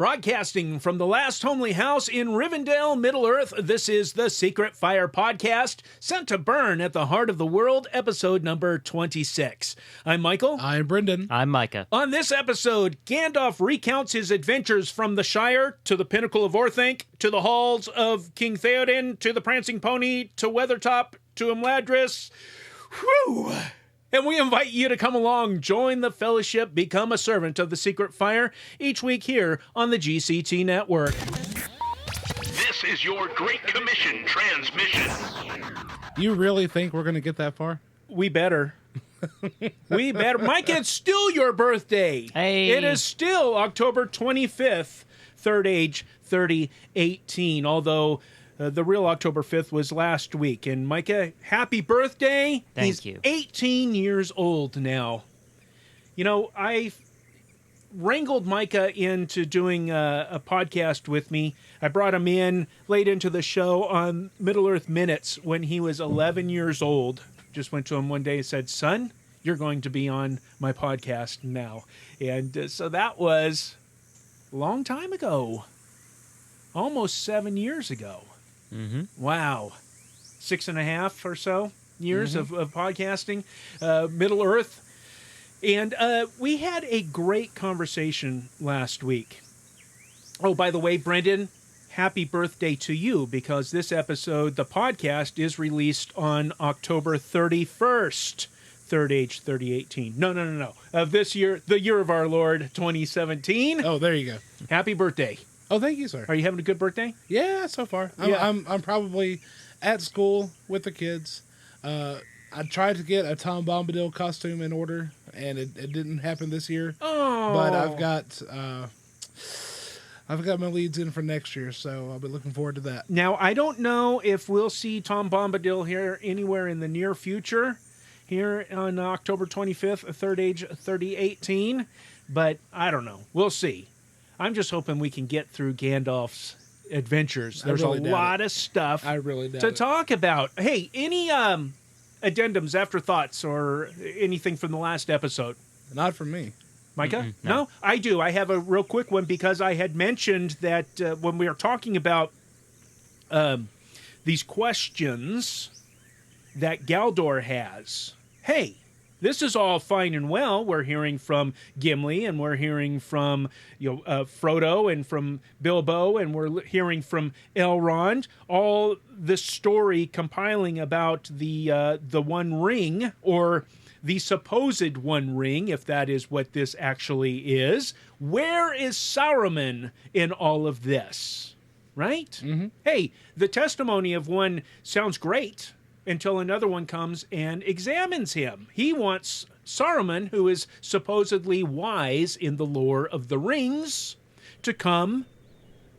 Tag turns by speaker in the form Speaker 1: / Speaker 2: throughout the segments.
Speaker 1: Broadcasting from the last homely house in Rivendell, Middle-earth, this is the Secret Fire Podcast, sent to burn at the heart of the world, episode number 26. I'm Michael.
Speaker 2: I'm Brenden.
Speaker 3: I'm Micah.
Speaker 1: On this episode, Gandalf recounts his adventures from the Shire to the Pinnacle of Orthanc, to the halls of King Theoden, to the Prancing Pony, to Weathertop, to Imladris. Whew! And we invite you to come along, join the fellowship, become a servant of the Secret Fire each week here on the GCT Network.
Speaker 4: This is your Great Commission transmission.
Speaker 2: You really think we're going to get that far?
Speaker 1: We better. We better. Mike, it's still your birthday.
Speaker 3: Hey.
Speaker 1: It is still October 25th, third age 3018, although the real October 5th was last week. And Micah, happy birthday.
Speaker 3: Thank you.
Speaker 1: 18 years old now. You know, I wrangled Micah into doing a podcast with me. I brought him in late into the show on Middle-earth Minutes when he was 11 years old. Just went to him one day and said, son, you're going to be on my podcast now. And so that was a long time ago. Almost 7 years ago.
Speaker 3: Mm-hmm.
Speaker 1: Wow. 6.5 or so years of podcasting, Middle-earth. And we had a great conversation last week. Oh, by the way, Brenden, happy birthday to you, because this episode, the podcast, is released on October 31st, third age 3018. No. Of this year, the year of our Lord, 2017.
Speaker 2: Oh, there you go.
Speaker 1: Happy birthday.
Speaker 2: Oh, thank you, sir.
Speaker 1: Are you having a good birthday?
Speaker 2: Yeah, so far. I'm probably at school with the kids. I tried to get a Tom Bombadil costume in order, and it didn't happen this year.
Speaker 1: Oh.
Speaker 2: But I've got my leads in for next year, so I'll be looking forward to that.
Speaker 1: Now, I don't know if we'll see Tom Bombadil here anywhere in the near future, here on October 25th, third age 3018, but I don't know. We'll see. I'm just hoping we can get through Gandalf's adventures. There's
Speaker 2: really
Speaker 1: a lot of stuff
Speaker 2: I really doubt
Speaker 1: to
Speaker 2: it.
Speaker 1: talk about. Hey, any addendums, afterthoughts, or anything from the last episode?
Speaker 2: Not from me.
Speaker 1: Micah?
Speaker 3: No.
Speaker 1: I do. I have a real quick one because I had mentioned that when we were talking about these questions that Galdor has. Hey, this is all fine and well. We're hearing from Gimli, and we're hearing from Frodo, and from Bilbo, and we're hearing from Elrond. All this story compiling about the One Ring, or the supposed One Ring, if that is what this actually is. Where is Saruman in all of this? Right? Mm-hmm. Hey, the testimony of one sounds great until another one comes and examines him. He wants Saruman, who is supposedly wise in the lore of the rings, to come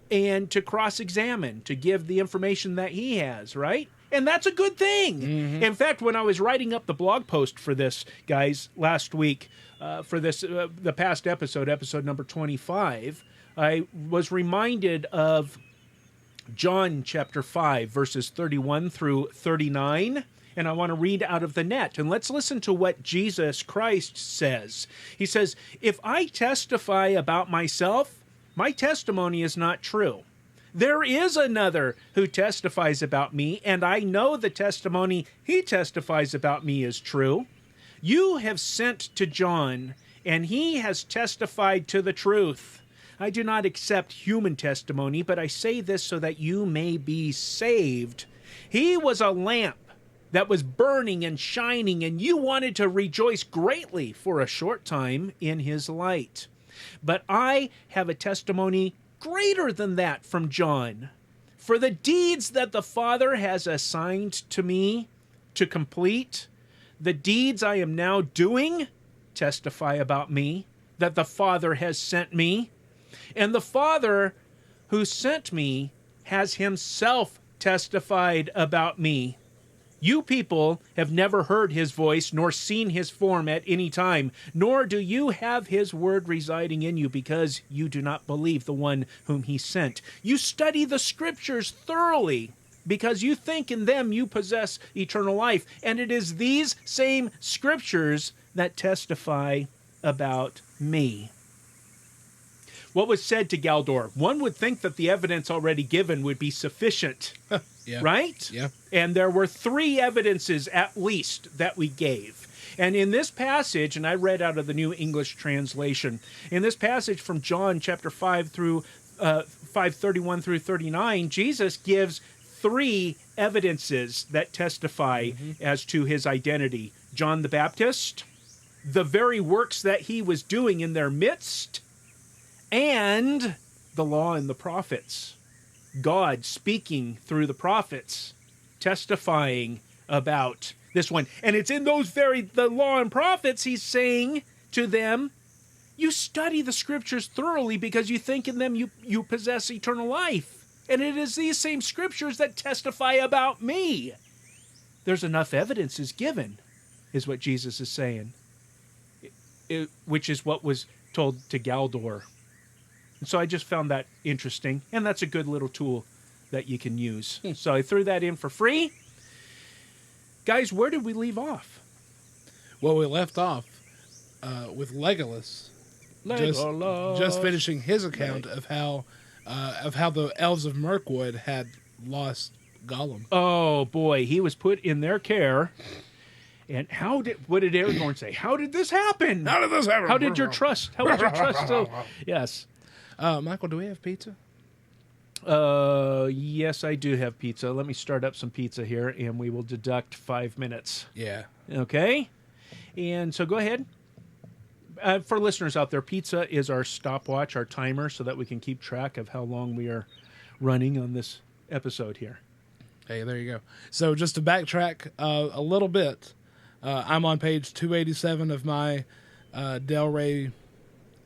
Speaker 1: and to cross-examine, to give the information that he has, right? And that's a good thing. Mm-hmm. In fact, when I was writing up the blog post for this, guys, last week, for this the past episode number 25, I was reminded of John chapter 5, verses 31 through 39, and I want to read out of the net. And let's listen to what Jesus Christ says. He says, "If I testify about myself, my testimony is not true. There is another who testifies about me, and I know the testimony he testifies about me is true. You have sent to John, and he has testified to the truth. I do not accept human testimony, but I say this so that you may be saved. He was a lamp that was burning and shining, and you wanted to rejoice greatly for a short time in his light. But I have a testimony greater than that from John. For the deeds that the Father has assigned to me to complete, the deeds I am now doing testify about me, that the Father has sent me. And the Father who sent me has himself testified about me. You people have never heard his voice nor seen his form at any time, nor do you have his word residing in you, because you do not believe the one whom he sent. You study the scriptures thoroughly, because you think in them you possess eternal life, and it is these same scriptures that testify about me. what was said to Galdor. One would think that the evidence already given would be sufficient,
Speaker 2: Yeah.
Speaker 1: right?
Speaker 2: Yeah.
Speaker 1: And there were 3 evidences at least that we gave. And in this passage, and I read out of the New English Translation, in this passage from John chapter 5 through 5:31 through 39, Jesus gives 3 evidences that testify as to his identity. John the Baptist, the very works that he was doing in their midst, and the law and the prophets. God speaking through the prophets, testifying about this one. And it's in the law and prophets, he's saying to them, you study the scriptures thoroughly because you think in them you possess eternal life. And it is these same scriptures that testify about me. There's enough evidence is given, is what Jesus is saying, which is what was told to Galdor. And so I just found that interesting, and that's a good little tool that you can use. So I threw that in for free. Guys, where did we leave off?
Speaker 2: Well, we left off with Legolas. Just finishing his account of how the elves of Mirkwood had lost Gollum.
Speaker 1: Oh boy, he was put in their care. And what did Aragorn say? How did this happen?
Speaker 2: How did this happen?
Speaker 1: How was your trust so? Yes.
Speaker 2: Michael, do we have pizza?
Speaker 1: Yes, I do have pizza. Let me start up some pizza here, and we will deduct 5 minutes.
Speaker 2: Yeah.
Speaker 1: Okay. And so go ahead. For listeners out there, pizza is our stopwatch, our timer, so that we can keep track of how long we are running on this episode here.
Speaker 2: Hey, there you go. So just to backtrack a little bit, I'm on page 287 of my Del Rey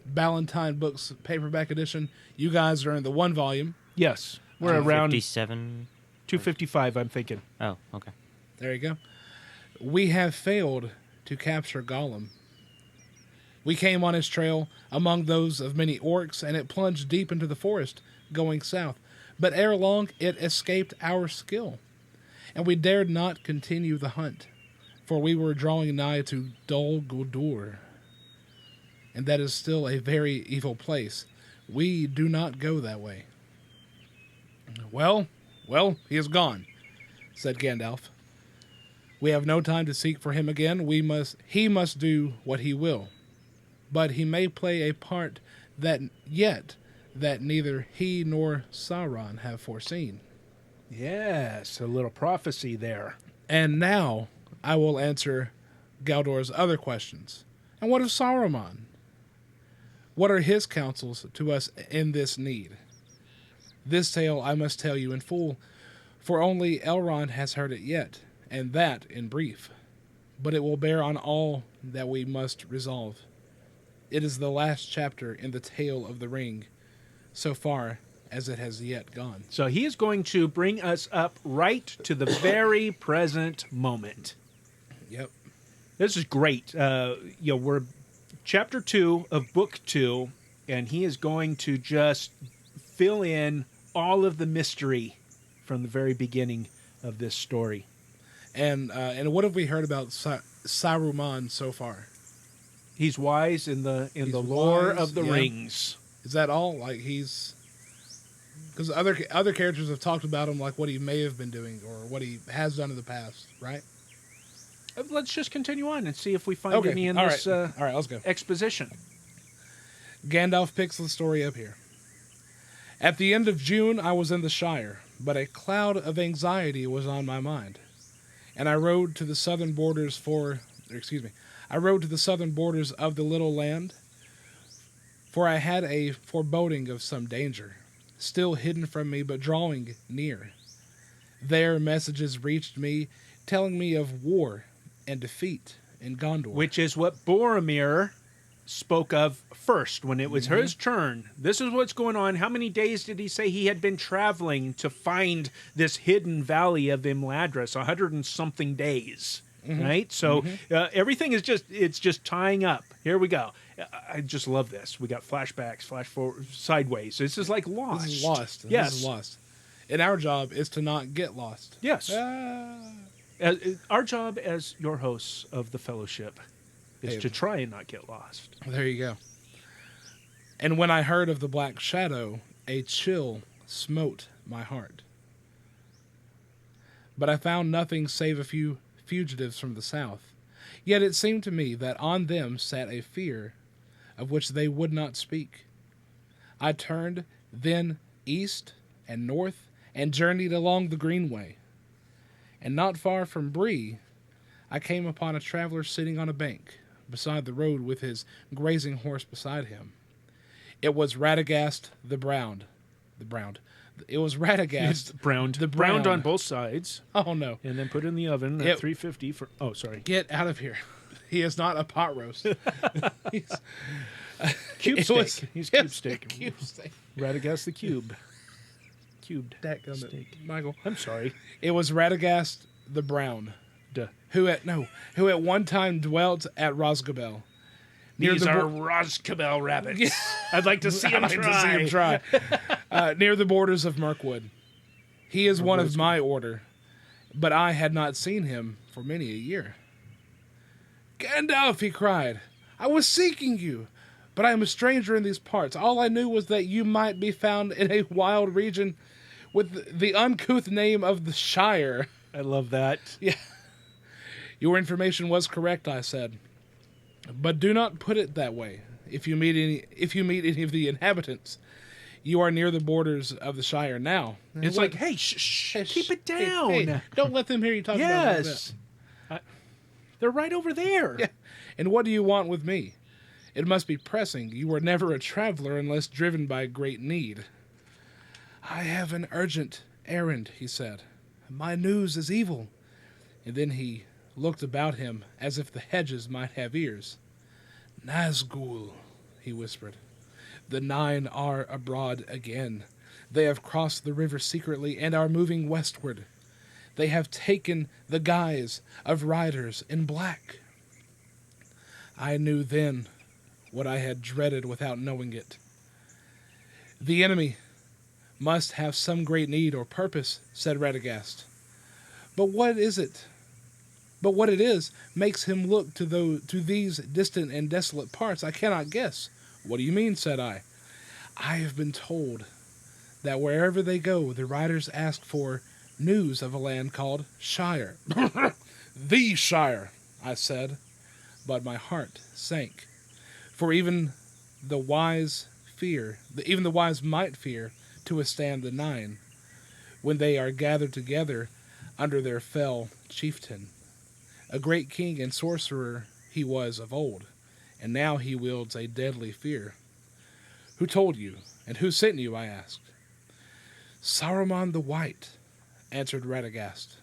Speaker 2: Ballantine Books paperback edition. You guys are in the 1 volume.
Speaker 1: Yes. We're around
Speaker 3: 57.
Speaker 1: 255, I'm thinking.
Speaker 3: Oh, okay.
Speaker 2: There you go. We have failed to capture Gollum. We came on his trail among those of many orcs, and it plunged deep into the forest, going south. But ere long, it escaped our skill, and we dared not continue the hunt, for we were drawing nigh to Dol Guldur, and that is still a very evil place. We do not go that way. Well, he is gone, said Gandalf. We have no time to seek for him again. He must do what he will. But he may play a part that neither he nor Sauron have foreseen.
Speaker 1: Yes, a little prophecy there.
Speaker 2: And now I will answer Galdor's other questions. And what of Saruman? What are his counsels to us in this need? This tale I must tell you in full, for only Elrond has heard it yet, and that in brief. But it will bear on all that we must resolve. It is the last chapter in the Tale of the Ring, so far as it has yet gone.
Speaker 1: So he is going to bring us up right to the very present moment.
Speaker 2: Yep.
Speaker 1: This is great. We're chapter 2 of book 2, and he is going to just fill in all of the mystery from the very beginning of this story.
Speaker 2: And what have we heard about Saruman so far?
Speaker 1: He's wise in the lore
Speaker 2: wise,
Speaker 1: of the
Speaker 2: yeah.
Speaker 1: rings.
Speaker 2: Is that all? Like because other characters have talked about him, like what he may have been doing or what he has done in the past, right?
Speaker 1: Let's just continue on and see if we find any in this
Speaker 2: all right, let's go.
Speaker 1: exposition.
Speaker 2: Gandalf picks the story up here. At the end of June, I was in the Shire, but a cloud of anxiety was on my mind, and I rode to the southern borders of the little land, for I had a foreboding of some danger, still hidden from me but drawing near. There messages reached me, telling me of war and defeat in Gondor.
Speaker 1: Which is what Boromir spoke of first when it was his turn. This is what's going on. How many days did he say he had been traveling to find this hidden valley of Imladris? 100 and something days, right? So everything is just tying up. Here we go. I just love this. We got flashbacks, flash forward, sideways. This is like Lost.
Speaker 2: This is Lost.
Speaker 1: Yes.
Speaker 2: This is Lost. And our job is to not get lost.
Speaker 1: Yes. Our job as your hosts of the Fellowship is to try and not get lost.
Speaker 2: There you go. And when I heard of the black shadow, a chill smote my heart. But I found nothing save a few fugitives from the south. Yet it seemed to me that on them sat a fear of which they would not speak. I turned then east and north and journeyed along the greenway. And not far from Bree, I came upon a traveler sitting on a bank beside the road with his grazing horse beside him. It was Radagast the Brown. It was Radagast.
Speaker 1: It's browned.
Speaker 2: The
Speaker 1: browned
Speaker 2: brown.
Speaker 1: on both sides.
Speaker 2: Oh, no.
Speaker 1: And then put in the oven at 350 for... Oh, sorry.
Speaker 2: Get out of here. He is not a pot roast. He's
Speaker 1: Cube
Speaker 2: it
Speaker 1: steak.
Speaker 2: was-
Speaker 1: He's
Speaker 2: yes,
Speaker 1: cube steak.
Speaker 2: Cube steak.
Speaker 1: Radagast the cube. Cubed
Speaker 2: Dadgummit,
Speaker 1: steak.
Speaker 2: Michael.
Speaker 1: I'm sorry.
Speaker 2: It was Radagast the Brown,
Speaker 1: Duh.
Speaker 2: who at one time dwelt at Rosgobel.
Speaker 1: These are Roscabel rabbits. I'd like to see him try.
Speaker 2: Near the borders of Mirkwood. He is one of my order, but I had not seen him for many a year. Gandalf, he cried, I was seeking you, but I am a stranger in these parts. All I knew was that you might be found in a wild region with the uncouth name of the Shire.
Speaker 1: I love that.
Speaker 2: Yeah. Your information was correct, I said. But do not put it that way. If you meet any of the inhabitants, you are near the borders of the Shire now.
Speaker 1: It's like, hey, shh, keep it down.
Speaker 2: Hey, don't let them hear you talk about it like that.
Speaker 1: Yes. They're right over there.
Speaker 2: Yeah. And what do you want with me? It must be pressing. You were never a traveler unless driven by great need. I have an urgent errand, he said. My news is evil. And then he looked about him as if the hedges might have ears. Nazgul, he whispered. The 9 are abroad again. They have crossed the river secretly and are moving westward. They have taken the guise of riders in black. I knew then what I had dreaded without knowing it. The enemy must have some great need or purpose, said Radagast. But what it is makes him look to these distant and desolate parts. I cannot guess. What do you mean, said I. I have been told that wherever they go, the riders ask for news of a land called Shire. The Shire, I said, but my heart sank. For even the wise might fear to withstand the 9 when they are gathered together under their fell chieftain. A great king and sorcerer he was of old, and now he wields a deadly fear. Who told you, and who sent you, I asked. Saruman the White, answered Radagast,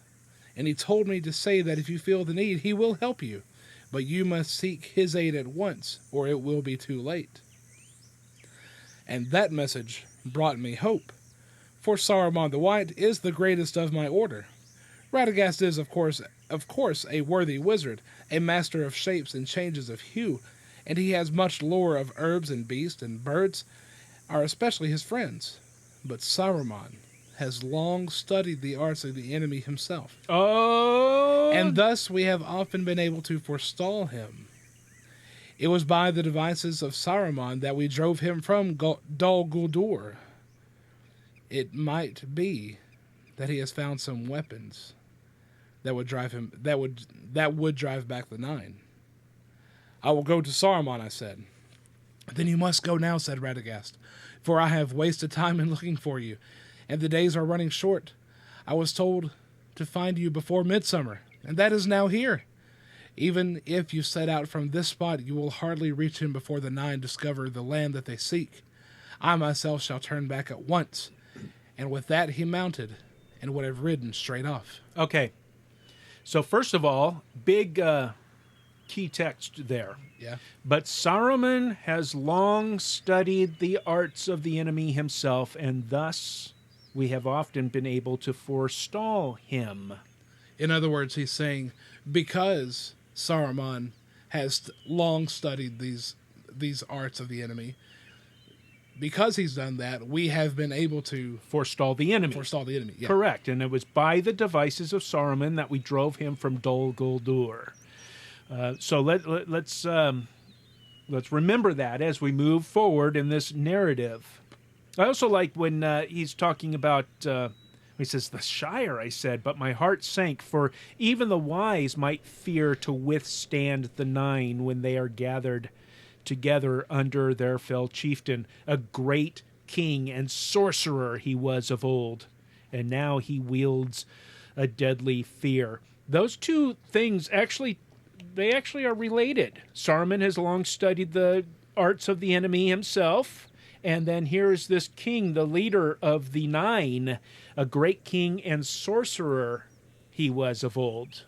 Speaker 2: and he told me to say that if you feel the need, he will help you, but you must seek his aid at once, or it will be too late. And that message brought me hope, for Saruman the White is the greatest of my order. Radagast is, of course, a worthy wizard, a master of shapes and changes of hue, and he has much lore of herbs and beasts, and birds are especially his friends. But Saruman has long studied the arts of the enemy himself.
Speaker 1: Oh!
Speaker 2: And thus we have often been able to forestall him. It was by the devices of Saruman that we drove him from Dol Guldur. It might be that he has found some weapons that would drive back the 9. I will go to Saruman, I said. Then you must go now, said Radagast, for I have wasted time in looking for you, and the days are running short. I was told to find you before midsummer, and that is now here. Even if you set out from this spot, you will hardly reach him before the 9 discover the land that they seek. I myself shall turn back at once. And with that he mounted, and would have ridden straight off.
Speaker 1: Okay. So first of all, big key text there.
Speaker 2: Yeah.
Speaker 1: But Saruman has long studied the arts of the enemy himself, and thus we have often been able to forestall him.
Speaker 2: In other words, he's saying, because Saruman has long studied these arts of the enemy, because he's done that, we have been able to
Speaker 1: Forestall the enemy.
Speaker 2: Yeah.
Speaker 1: Correct. And it was by the devices of Saruman that we drove him from Dol Guldur. So let's let's remember that as we move forward in this narrative. I also like when he's talking about, he says, the Shire, I said, but my heart sank, for even the wise might fear to withstand the nine when they are gathered together under their fell chieftain. A great king and sorcerer he was of old, and now he wields a deadly fear. Those two things actually are related. Saruman has long studied the arts of the enemy himself, and then here's this king, the leader of the nine, a great king and sorcerer he was of old,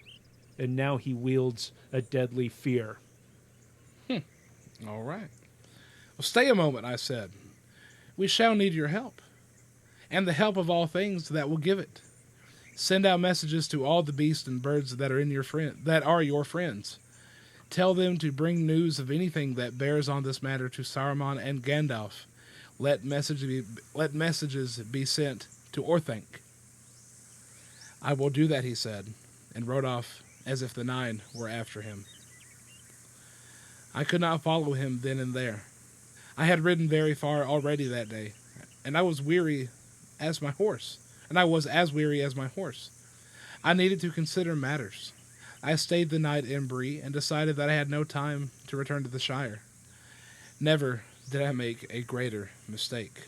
Speaker 1: and now he wields a deadly fear.
Speaker 2: All right. Well, stay a moment, I said. We shall need your help, and the help of all things that will give it. Send out messages to all the beasts and birds that are your friends. Tell them to bring news of anything that bears on this matter to Saruman and Gandalf. Let messages be sent to Orthanc. I will do that, he said, and rode off as if the nine were after him. I could not follow him then and there. I had ridden very far already that day, and I was weary as my horse. I needed to consider matters. I stayed the night in Bree and decided that I had no time to return to the Shire. Never did I make a greater mistake.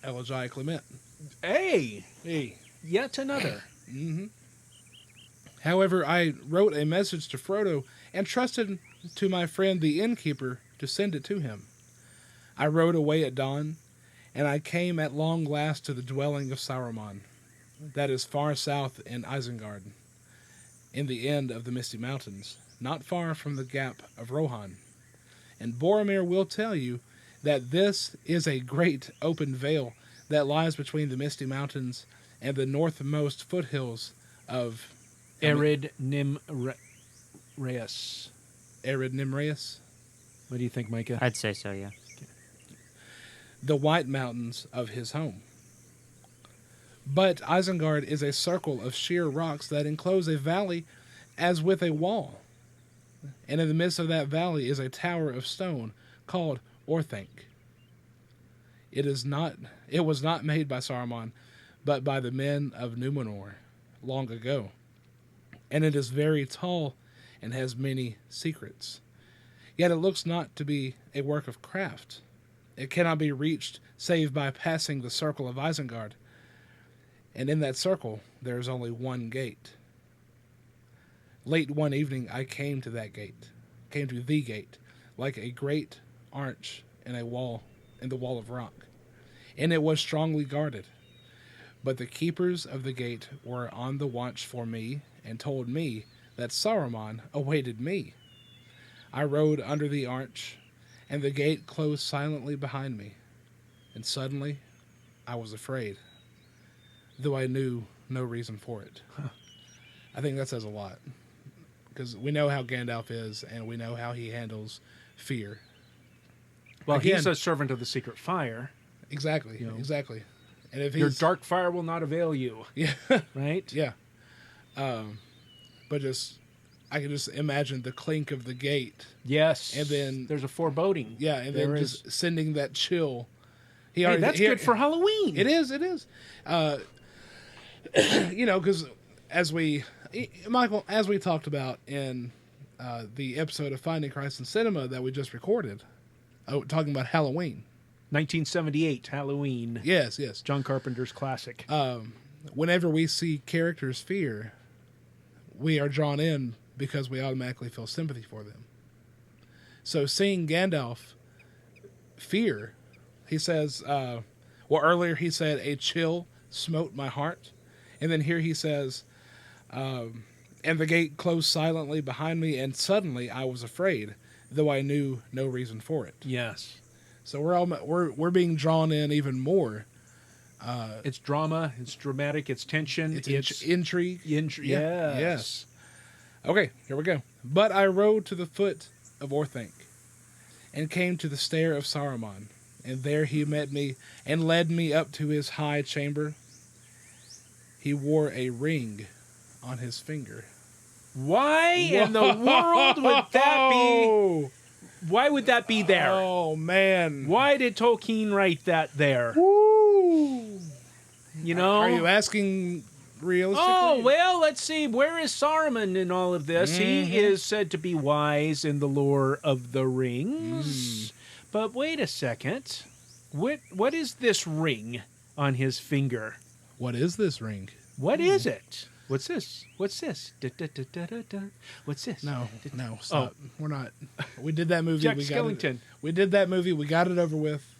Speaker 2: Elijah Clement.
Speaker 1: Hey, yet another.
Speaker 2: Mm-hmm. However, I wrote a message to Frodo and trusted to my friend the innkeeper to send it to him. I rode away at dawn, and I came at long last to the dwelling of Saruman, that is far south in Isengard, in the end of the Misty Mountains, not far from the Gap of Rohan. And Boromir will tell you that this is a great open vale that lies between the Misty Mountains and the northmost foothills of
Speaker 1: Ered Nimraeus. What do you think, Micah?
Speaker 3: I'd say so, yeah.
Speaker 2: The White Mountains of his home. But Isengard is a circle of sheer rocks that enclose a valley as with a wall. And in the midst of that valley is a tower of stone called Orthanc. It was not made by Saruman, but by the men of Numenor long ago. And it is very tall and has many secrets. Yet it looks not to be a work of craft. It cannot be reached save by passing the circle of Isengard. And in that circle there is only one gate. Late one evening I came to the gate, like a great arch in the wall of rock. And it was strongly guarded. But the keepers of the gate were on the watch for me, and told me that Saruman awaited me. I rode under the arch, and the gate closed silently behind me. And suddenly, I was afraid, though I knew no reason for it. I think that says a lot, because we know how Gandalf is, and we know how he handles fear.
Speaker 1: Well,
Speaker 2: Again,
Speaker 1: he's a servant of the secret fire.
Speaker 2: Exactly,
Speaker 1: You know.
Speaker 2: exactly. And if
Speaker 1: Your
Speaker 2: he's,
Speaker 1: dark fire will not avail you.
Speaker 2: yeah,
Speaker 1: Right?
Speaker 2: yeah. But I can just imagine the clink of the gate.
Speaker 1: Yes.
Speaker 2: And then
Speaker 1: there's a foreboding.
Speaker 2: Yeah, and
Speaker 1: There
Speaker 2: then
Speaker 1: is.
Speaker 2: just sending that chill.
Speaker 1: Hey, that's good for Halloween.
Speaker 2: It is. Because Michael, as we talked about in the episode of Finding Christ in Cinema that we just recorded, talking about Halloween.
Speaker 1: 1978, Halloween.
Speaker 2: Yes.
Speaker 1: John Carpenter's classic.
Speaker 2: Whenever we see characters fear, we are drawn in because we automatically feel sympathy for them. So seeing Gandalf fear, he says, earlier he said, a chill smote my heart. And then here he says, and the gate closed silently behind me, and suddenly I was afraid, though I knew no reason for it.
Speaker 1: Yes.
Speaker 2: So we're being drawn in even more.
Speaker 1: It's drama, it's dramatic, it's tension,
Speaker 2: It's intrigue.
Speaker 1: Yes.
Speaker 2: Okay, here we go. But I rode to the foot of Orthanc, and came to the stair of Saruman, and there he met me, and led me up to his high chamber. He wore a ring on his finger.
Speaker 1: Why in the world would that be? Why would that be there?
Speaker 2: Oh, man.
Speaker 1: Why did Tolkien write that there?
Speaker 2: Woo!
Speaker 1: You know?
Speaker 2: Are you asking realistically?
Speaker 1: Oh, well, let's see. Where is Saruman in all of this? He is said to be wise in the lore of the rings. But wait a second. What is this ring on his finger?
Speaker 2: What is this ring?
Speaker 1: What is it? What's this? What's this? What's this?
Speaker 2: No, stop. We're not. We did that movie.
Speaker 1: Jack
Speaker 2: we
Speaker 1: Skellington.
Speaker 2: We did that movie. We got it over with.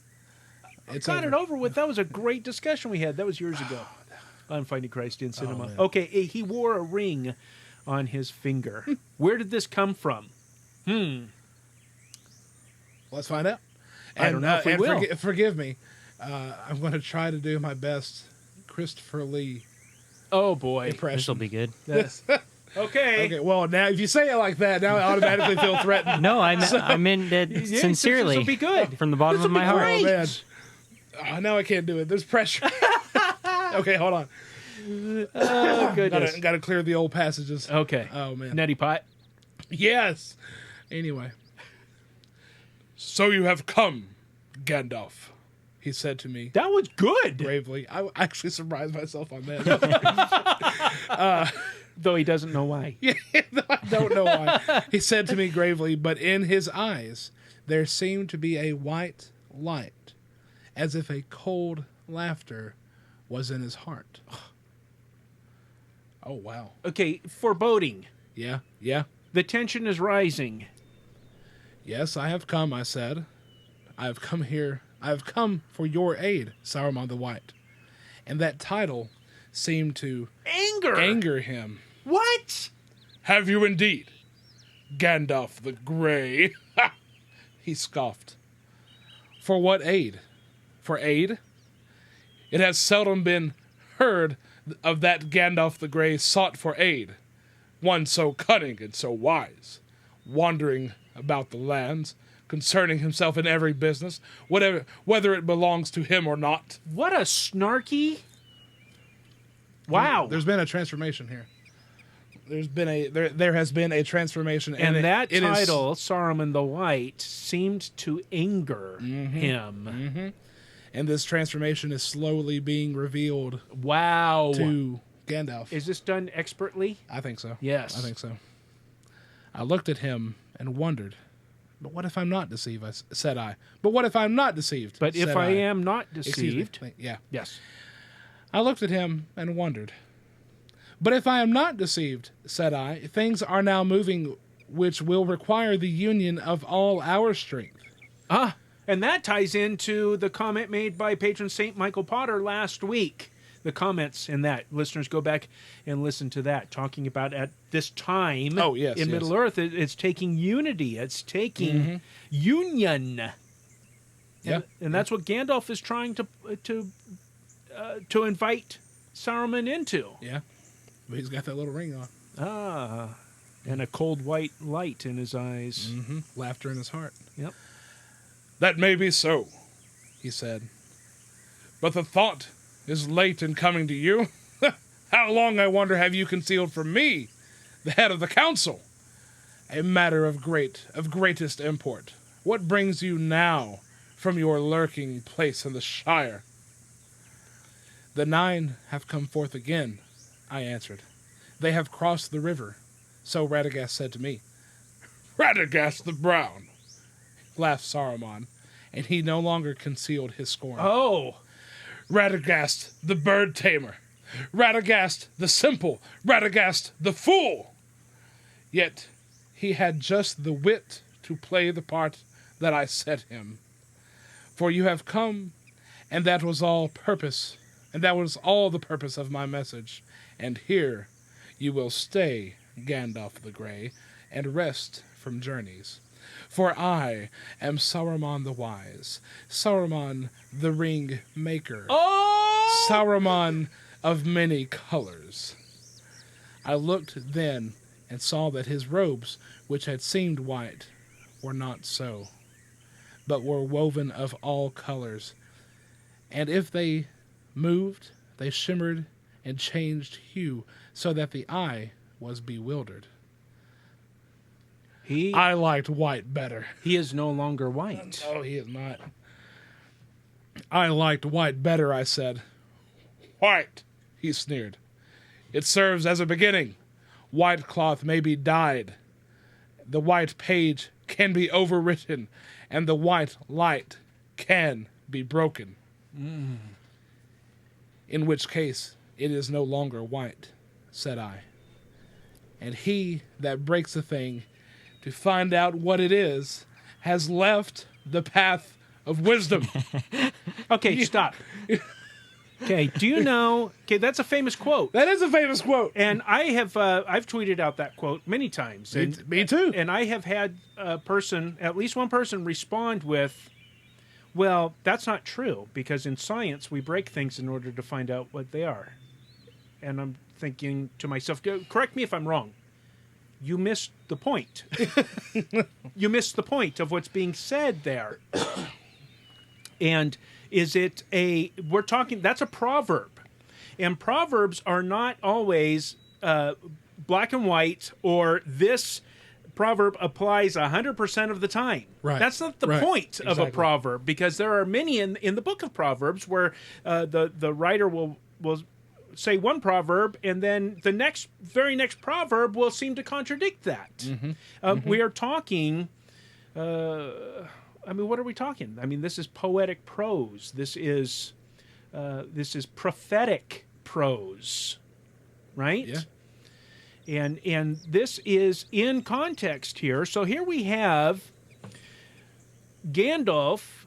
Speaker 1: Got it over with. That was a great discussion we had. That was years ago on Finding Christ in Cinema. Okay, he wore a ring on his finger. Where did this come from?
Speaker 2: Let's find out.
Speaker 1: I don't know if we will.
Speaker 2: Forgive me. I'm going to try to do my best Christopher Lee
Speaker 1: Oh, boy.
Speaker 2: impression.
Speaker 3: This will be good.
Speaker 1: Okay.
Speaker 2: Okay, well, now if you say it like that, now I automatically feel threatened.
Speaker 3: No, I meant that
Speaker 1: Yeah,
Speaker 3: sincerely.
Speaker 1: This will be good.
Speaker 3: From the bottom
Speaker 1: This
Speaker 3: of
Speaker 1: will
Speaker 3: my
Speaker 1: be
Speaker 3: heart.
Speaker 1: great.
Speaker 2: Oh, man. Oh, now I can't do it. There's pressure. Okay, hold on.
Speaker 1: Oh, goodness.
Speaker 2: Got to clear the old passages.
Speaker 1: Okay.
Speaker 2: Oh, man.
Speaker 1: Neti Pot.
Speaker 2: Yes. Anyway. So you have come, Gandalf, he said to me
Speaker 1: That was good.
Speaker 2: bravely. I actually surprised myself on that.
Speaker 1: Though he doesn't know why.
Speaker 2: Yeah, I don't know why. He said to me gravely, but in his eyes there seemed to be a white light, as if a cold laughter was in his heart. Oh, wow.
Speaker 1: Okay, foreboding.
Speaker 2: Yeah.
Speaker 1: The tension is rising.
Speaker 2: Yes, I have come, I said. I have come here. I have come for your aid, Saruman the White. And that title seemed to anger him.
Speaker 1: What?
Speaker 2: Have you indeed? Gandalf the Grey. He scoffed. For what aid? For aid? It has seldom been heard of that Gandalf the Grey sought for aid. One so cunning and so wise, wandering about the lands, concerning himself in every business, whether it belongs to him or not.
Speaker 1: What a snarky. Wow.
Speaker 2: There's been a transformation here. There has been a transformation,
Speaker 1: and that
Speaker 2: it is-
Speaker 1: title, Saruman the White, seemed to anger him.
Speaker 2: and this transformation is slowly being revealed
Speaker 1: Wow.
Speaker 2: to Gandalf.
Speaker 1: Is this done expertly?
Speaker 2: I think so.
Speaker 1: Yes.
Speaker 2: I think so. I looked at him and wondered, but what if I'm not deceived? Said I. But what if I'm not deceived?
Speaker 1: But if
Speaker 2: said
Speaker 1: I am not
Speaker 2: Excuse me.
Speaker 1: deceived.
Speaker 2: Yeah.
Speaker 1: Yes.
Speaker 2: I looked at him and wondered. But if I am not deceived, said I, things are now moving which will require the union of all our strength.
Speaker 1: And that ties into the comment made by patron Saint Michael Potter last week. The comments in that. Listeners, go back and listen to that. Talking about at this time in Middle-earth, it's taking unity. It's taking union.
Speaker 2: Yeah.
Speaker 1: And that's what Gandalf is trying to invite Saruman into.
Speaker 2: Yeah. But he's got that little ring on.
Speaker 1: And a cold white light in his eyes.
Speaker 2: Laughter in his heart.
Speaker 1: Yep.
Speaker 2: That may be so, he said. But the thought is late in coming to you. How long, I wonder, have you concealed from me, the head of the council? A matter of greatest import. What brings you now from your lurking place in the Shire? The 9 have come forth again, I answered. They have crossed the river, so Radagast said to me. Radagast the Brown, laughed Saruman, and he no longer concealed his scorn.
Speaker 1: Oh!
Speaker 2: Radagast the bird tamer, Radagast the simple, Radagast the fool. Yet he had just the wit to play the part that I set him. For you have come, and that was all the purpose of my message. And here you will stay, Gandalf the Grey, and rest from journeys. For I am Saruman the Wise, Saruman the Ring Maker, Saruman of many colors. I looked then and saw that his robes, which had seemed white, were not so, but were woven of all colors. And if they moved, they shimmered and changed hue, so that the eye was bewildered. I liked white better.
Speaker 1: He is no longer white.
Speaker 2: No, he is not. I liked white better, I said. White, he sneered. It serves as a beginning. White cloth may be dyed. The white page can be overwritten, and the white light can be broken. In which case, it is no longer white, said I. And he that breaks a thing to find out what it is has left the path of wisdom.
Speaker 1: Okay, stop. Okay, do you know? Okay, that's a famous quote.
Speaker 2: That is a famous quote.
Speaker 1: And I've tweeted out that quote many times. And,
Speaker 2: Me too.
Speaker 1: And I have had at least one person respond with, well, that's not true, because in science we break things in order to find out what they are. And I'm thinking to myself, correct me if I'm wrong. You missed the point. You missed the point of what's being said there. And we're talking, that's a proverb. And proverbs are not always black and white, or this proverb applies 100% of the time.
Speaker 2: Right.
Speaker 1: That's not the point of a proverb, because there are many in the book of Proverbs where the writer will say one proverb, and then the very next proverb will seem to contradict that. We are talking... what are we talking? This is poetic prose. This is prophetic prose, right?
Speaker 2: Yeah.
Speaker 1: And this is in context here. So here we have Gandalf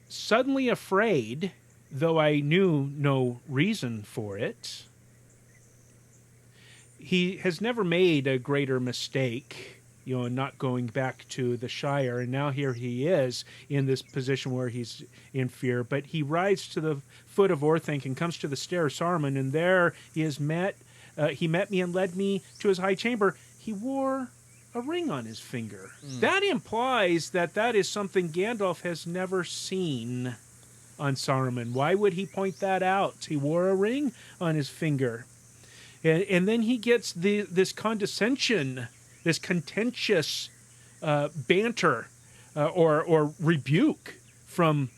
Speaker 1: suddenly afraid, though I knew no reason for it. He has never made a greater mistake, not going back to the Shire. And now here he is in this position where he's in fear. But he rides to the foot of Orthanc and comes to the stair of Saruman, and there he met me and led me to his high chamber. He wore a ring on his finger. That implies that is something Gandalf has never seen on Saruman. Why would he point that out? He wore a ring on his finger. And then he gets this condescension, this contentious banter or rebuke from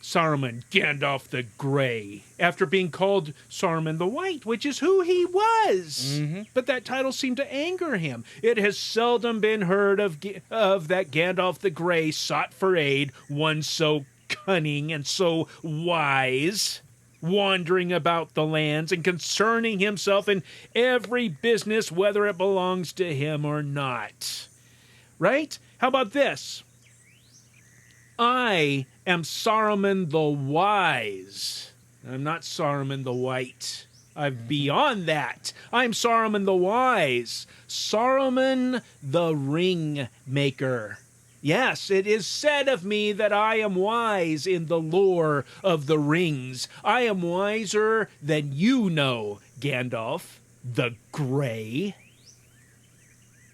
Speaker 1: Saruman, Gandalf the Grey, after being called Saruman the White, which is who he was. But that title seemed to anger him. It has seldom been heard of that Gandalf the Grey sought for aid, one so cunning and so wise, wandering about the lands and concerning himself in every business, whether it belongs to him or not. Right? How about this? I am Saruman the Wise. I'm not Saruman the White. I'm beyond that. I'm Saruman the Wise. Saruman the Ring Maker. Yes, it is said of me that I am wise in the lore of the rings. I am wiser than you know, Gandalf the Grey.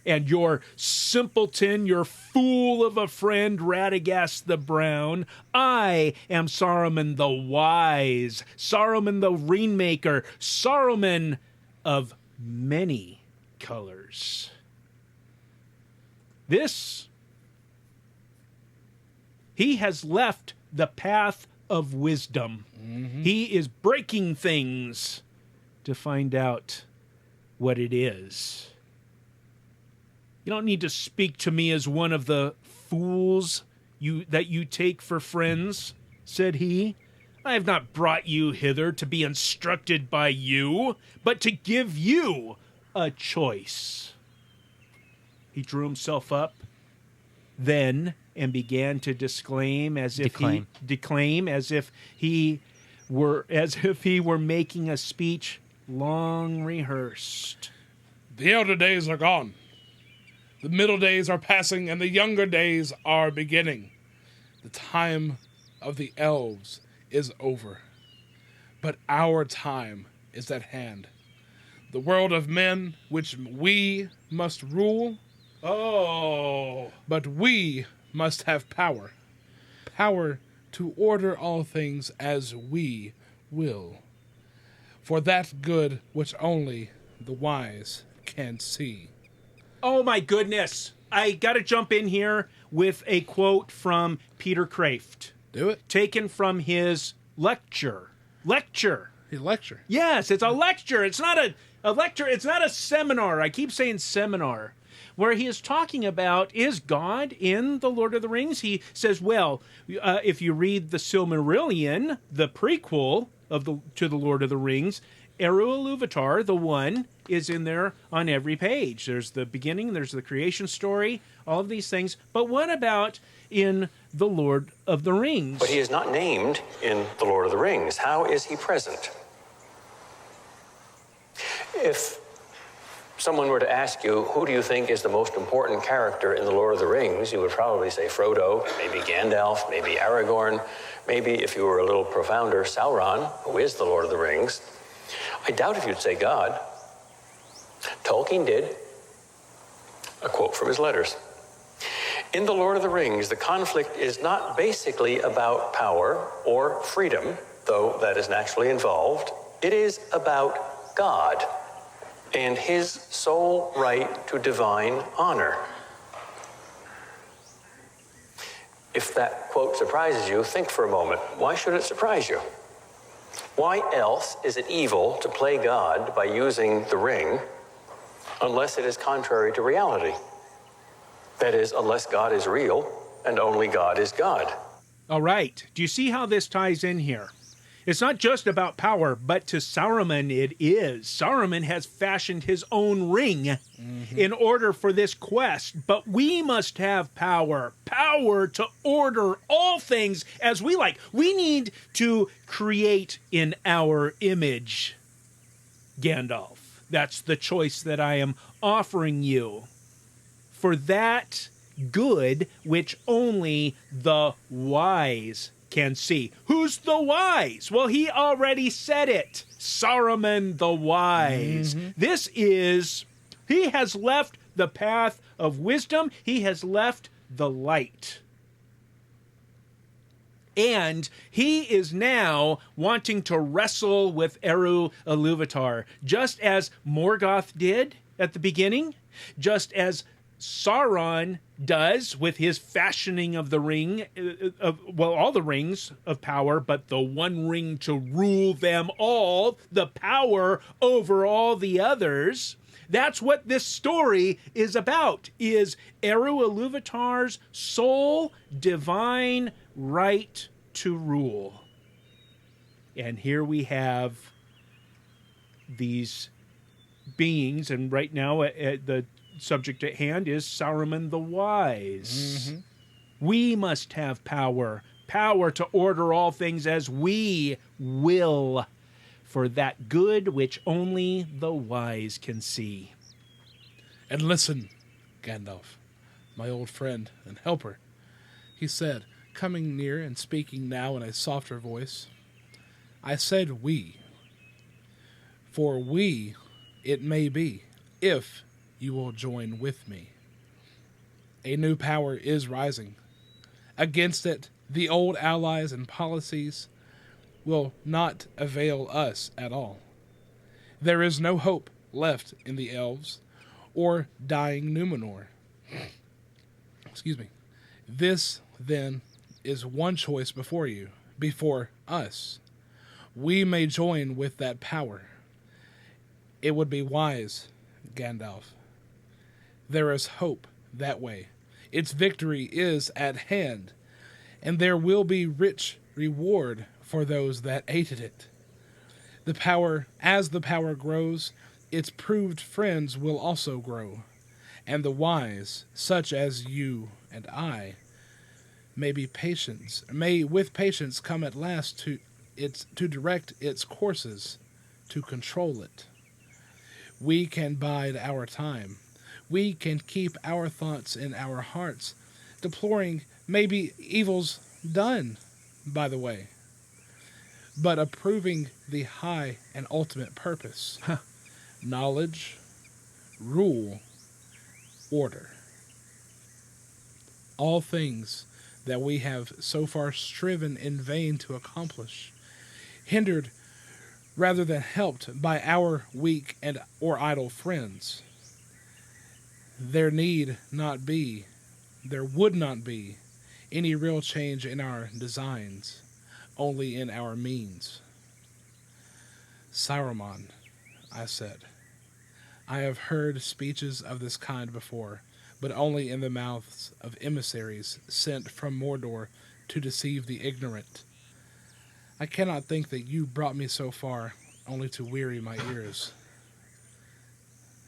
Speaker 1: And your simpleton, your fool of a friend, Radagast the Brown. I am Saruman the Wise, Saruman the Ringmaker, Saruman of many colors. He has left the path of wisdom. He is breaking things to find out what it is. You don't need to speak to me as one of the fools that you take for friends, said he. I have not brought you hither to be instructed by you, but to give you a choice. He drew himself up then and began to declaim as if he were making a speech long rehearsed.
Speaker 2: The elder days are gone. The middle days are passing, and the younger days are beginning. The time of the elves is over, but our time is at hand. The world of men which we must rule. But we must have power. Power to order all things as we will. For that good which only the wise can see.
Speaker 1: Oh my goodness. I got to jump in here with a quote from Peter Kraft,
Speaker 2: Do it.
Speaker 1: taken from his lecture.
Speaker 2: His lecture.
Speaker 1: Yes, it's a lecture. It's not a lecture. It's not a seminar. I keep saying seminar. Where he is talking about, is God in the Lord of the Rings? He says, well, if you read the Silmarillion, the prequel to the Lord of the Rings, Eru Ilúvatar, the One, is in there on every page. There's the beginning, there's the creation story, all of these things. But what about in the Lord of the Rings?
Speaker 3: But he is not named in the Lord of the Rings. How is he present? If someone were to ask you, who do you think is the most important character in the Lord of the Rings, you would probably say Frodo, maybe Gandalf, maybe Aragorn, maybe, if you were a little profounder, Sauron, who is the Lord of the Rings. I doubt if you'd say God. Tolkien did. A quote from his letters. In the Lord of the Rings, the conflict is not basically about power or freedom, though that is naturally involved. It is about God and his sole right to divine honor. If that quote surprises you, think for a moment. Why should it surprise you? Why else is it evil to play God by using the ring unless it is contrary to reality? That is, unless God is real and only God is God.
Speaker 1: All right. Do you see how this ties in here? It's not just about power, but to Saruman it is. Saruman has fashioned his own ring in order for this quest, but we must have power to order all things as we like. We need to create in our image, Gandalf. That's the choice that I am offering you. For that good which only the wise can see. Who's the wise? Well, he already said it. Saruman the Wise. He has left the path of wisdom. He has left the light. And he is now wanting to wrestle with Eru Ilúvatar, just as Morgoth did at the beginning, just as Sauron does with his fashioning of the ring, all the rings of power, but the one ring to rule them all, the power over all the others. That's what this story is about, is Eru Ilúvatar's sole divine right to rule. And here we have these beings, and right now the subject at hand is Saruman the Wise. We must have power to order all things as we will, for that good which only the wise can see.
Speaker 2: And listen, Gandalf, my old friend and helper, he said, coming near and speaking now in a softer voice, I said we, for we it may be, if you will join with me. A new power is rising. Against it, the old allies and policies will not avail us at all. There is no hope left in the elves or dying Numenor. Excuse me. This, then, is one choice before you, before us. We may join with that power. It would be wise, Gandalf. There is hope that way. Its victory is at hand, and there will be rich reward for those that aided it. As the power grows, its proved friends will also grow, and the wise, such as you and I, may with patience come at last to direct its courses, to control it. We can bide our time. We can keep our thoughts in our hearts, deploring maybe evils done by the way, but approving the high and ultimate purpose. Knowledge, rule, order. All things that we have so far striven in vain to accomplish, hindered rather than helped by our weak or idle friends. there would not be any real change in our designs, only in our means. Saruman, I said, I have heard speeches of this kind before, but only in the mouths of emissaries sent from Mordor to deceive the ignorant. I cannot think that you brought me so far only to weary my ears.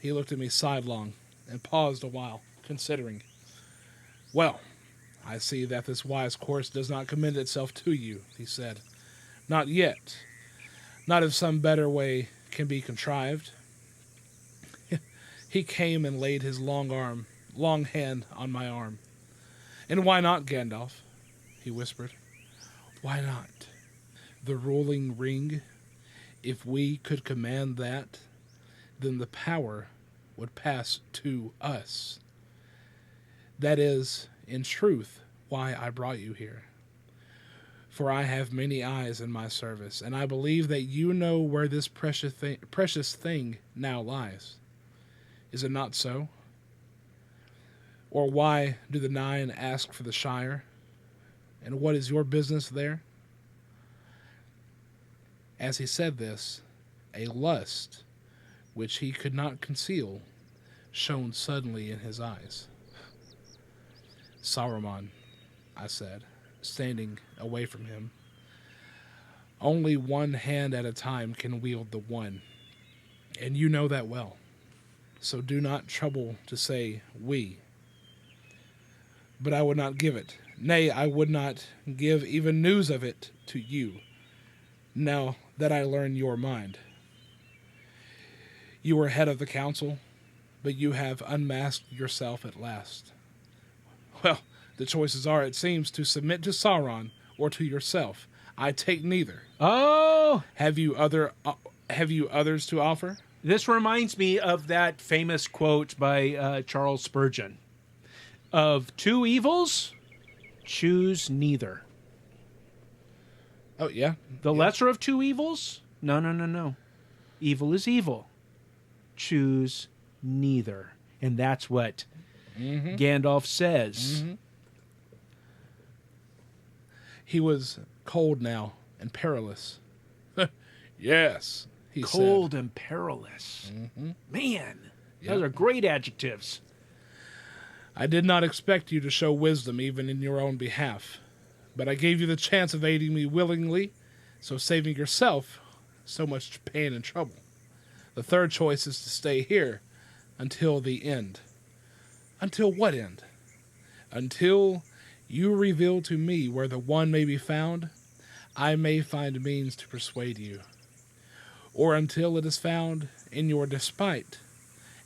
Speaker 2: He looked at me sidelong and paused a while, considering. Well, I see that this wise course does not commend itself to you, he said. Not yet. Not if some better way can be contrived. He came and laid his long hand on my arm. And why not, Gandalf? He whispered. Why not? The ruling ring, if we could command that, then the power would pass to us. That is, in truth, why I brought you here. For I have many eyes in my service, and I believe that you know where this precious thing now lies. Is it not so? Or why do the 9 ask for the Shire? And what is your business there? As he said this, a lust, which he could not conceal, shone suddenly in his eyes. Saruman, I said, standing away from him. Only one hand at a time can wield the one, and you know that well. So do not trouble to say we. But I would not give it. Nay, I would not give even news of it to you, now that I learn your mind. You were head of the council, but you have unmasked yourself at last. Well, the choices are, it seems, to submit to Sauron or to yourself. I take neither.
Speaker 1: Oh!
Speaker 2: Have you others to offer?
Speaker 1: This reminds me of that famous quote by Charles Spurgeon. Of two evils, choose neither.
Speaker 2: Oh, yeah.
Speaker 1: The lesser of two evils? No. Evil is evil. Choose neither. And that's what Gandalf says.
Speaker 2: Mm-hmm. He was cold now and perilous. Yes, he said.
Speaker 1: Cold and perilous.
Speaker 2: Mm-hmm.
Speaker 1: Man,
Speaker 2: Yep.
Speaker 1: those are great adjectives.
Speaker 2: I did not expect you to show wisdom even in your own behalf, but I gave you the chance of aiding me willingly, so saving yourself so much pain and trouble. The third choice is to stay here until the end. Until what end? Until you reveal to me where the one may be found, I may find means to persuade you. Or until it is found in your despite,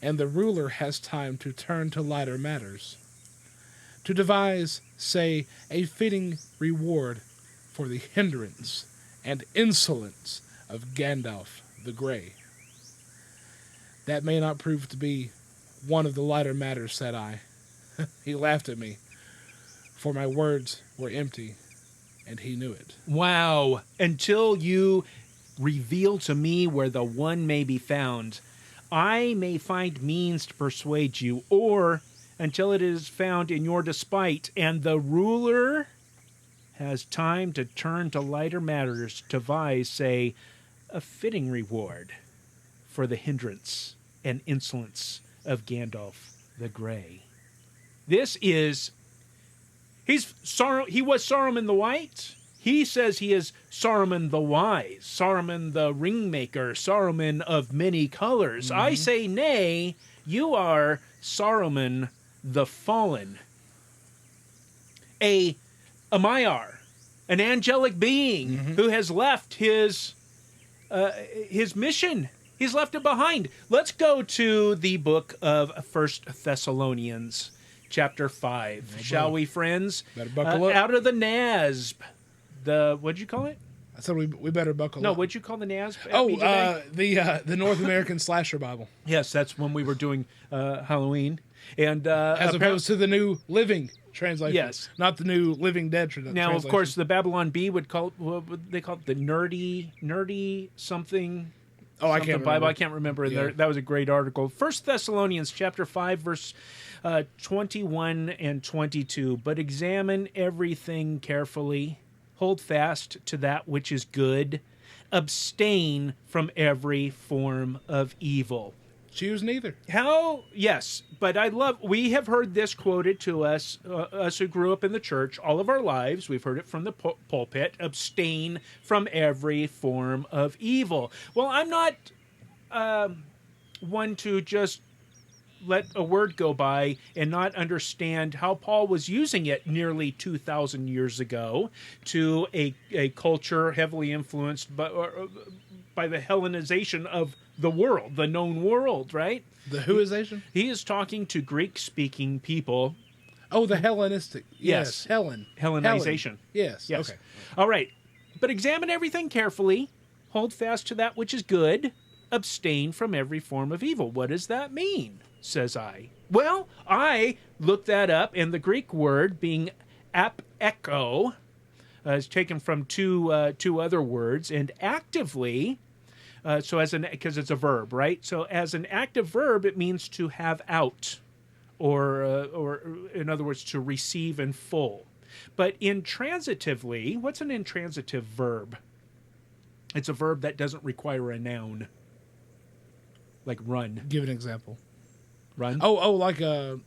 Speaker 2: and the ruler has time to turn to lighter matters. To devise, say, a fitting reward for the hindrance and insolence of Gandalf the Grey. That may not prove to be one of the lighter matters, said I. He laughed at me, for my words were empty, and he knew it.
Speaker 1: Wow. Until you reveal to me where the one may be found, I may find means to persuade you, or until it is found in your despite, and the ruler has time to turn to lighter matters, to devise, say, a fitting reward for the hindrance and insolence of Gandalf the Grey. This is... he was Saruman the White. He says he is Saruman the Wise, Saruman the Ringmaker, Saruman of many colors. I say nay, you are Saruman the Fallen. A Maiar, an angelic being who has left his mission. He's left it behind. Let's go to the book of 1 Thessalonians, chapter 5. Shall we, friends?
Speaker 2: Better buckle up.
Speaker 1: Out of the NASB. What'd you call it?
Speaker 2: I said we better buckle up.
Speaker 1: No, what'd you call the NASB?
Speaker 2: Oh, the North American Slasher Bible.
Speaker 1: Yes, that's when we were doing Halloween. And
Speaker 2: As opposed to the New Living Translation.
Speaker 1: Yes.
Speaker 2: Not the New Living Dead translation.
Speaker 1: now, of course, the Babylon Bee would call it, what would they call it? The nerdy something.
Speaker 2: Oh, I
Speaker 1: something
Speaker 2: can't
Speaker 1: Bible.
Speaker 2: remember.
Speaker 1: I can't remember.
Speaker 2: Yeah.
Speaker 1: That was a great article. 1 Thessalonians chapter 5, verse 21 and 22. But examine everything carefully. Hold fast to that which is good. Abstain from every form of evil.
Speaker 2: Choose neither.
Speaker 1: Yes, but we have heard this quoted to us, us who grew up in the church all of our lives. We've heard it from the pulpit. Abstain from every form of evil. Well, I'm not one to just let a word go by and not understand how Paul was using it nearly 2,000 years ago to a culture heavily influenced by the Hellenization of the world, the known world, right?
Speaker 2: The whoisation?
Speaker 1: He is talking to Greek-speaking people.
Speaker 2: Oh, the Hellenistic.
Speaker 1: Yes. Hellenization.
Speaker 2: Hellen. Yes.
Speaker 1: Yes.
Speaker 2: Okay.
Speaker 1: All right. But examine everything carefully. Hold fast to that which is good. Abstain from every form of evil. What does that mean? Says I. Well, I looked that up, and the Greek word being apeko is taken from two other words, and actively. Because it's a verb, right? So as an active verb, it means to have out, or in other words, to receive in full. But intransitively, what's an intransitive verb? It's a verb that doesn't require a noun, like run.
Speaker 2: Give an example.
Speaker 1: Run.
Speaker 2: Oh, like an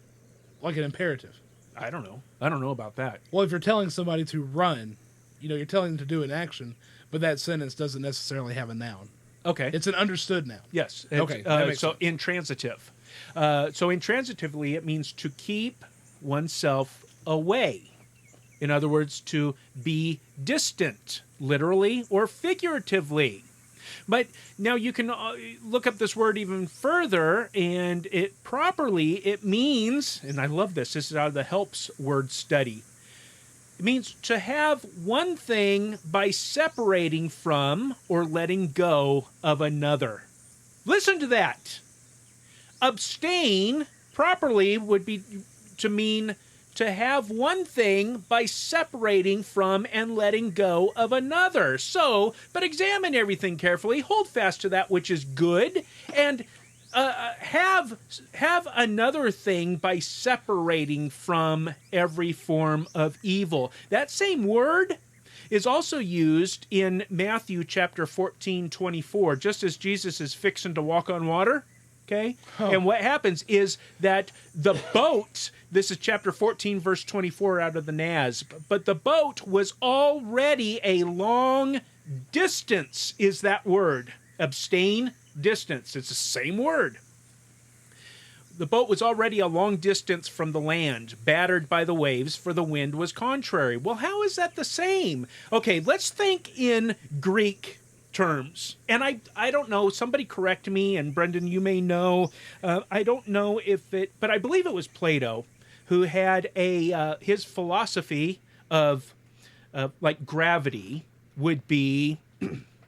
Speaker 2: imperative.
Speaker 1: I don't know about that.
Speaker 2: Well, if you're telling somebody to run, you're telling them to do an action, but that sentence doesn't necessarily have a noun.
Speaker 1: Okay.
Speaker 2: It's an understood noun.
Speaker 1: Yes.
Speaker 2: Okay. That makes sense.
Speaker 1: Intransitive. So intransitively, it means to keep oneself away. In other words, to be distant, literally or figuratively. But now you can look up this word even further, and it means, and I love this is out of the Helps word study. It means to have one thing by separating from or letting go of another. Listen to that. Abstain properly would be to mean to have one thing by separating from and letting go of another. So, but examine everything carefully, hold fast to that which is good, and have another thing by separating from every form of evil. That same word is also used in Matthew chapter 14:24, just as Jesus is fixing to walk on water. Okay? Oh. And what happens is that the boat, this is chapter 14, verse 24 out of the Naz, but the boat was already a long distance, is that word. Abstain, distance. It's the same word. The boat was already a long distance from the land, battered by the waves, for the wind was contrary. Well, how is that the same? Okay, let's think in Greek terms. And I don't know, somebody correct me, and Brenden, you may know. I don't know but I believe it was Plato who had his philosophy of like gravity would be,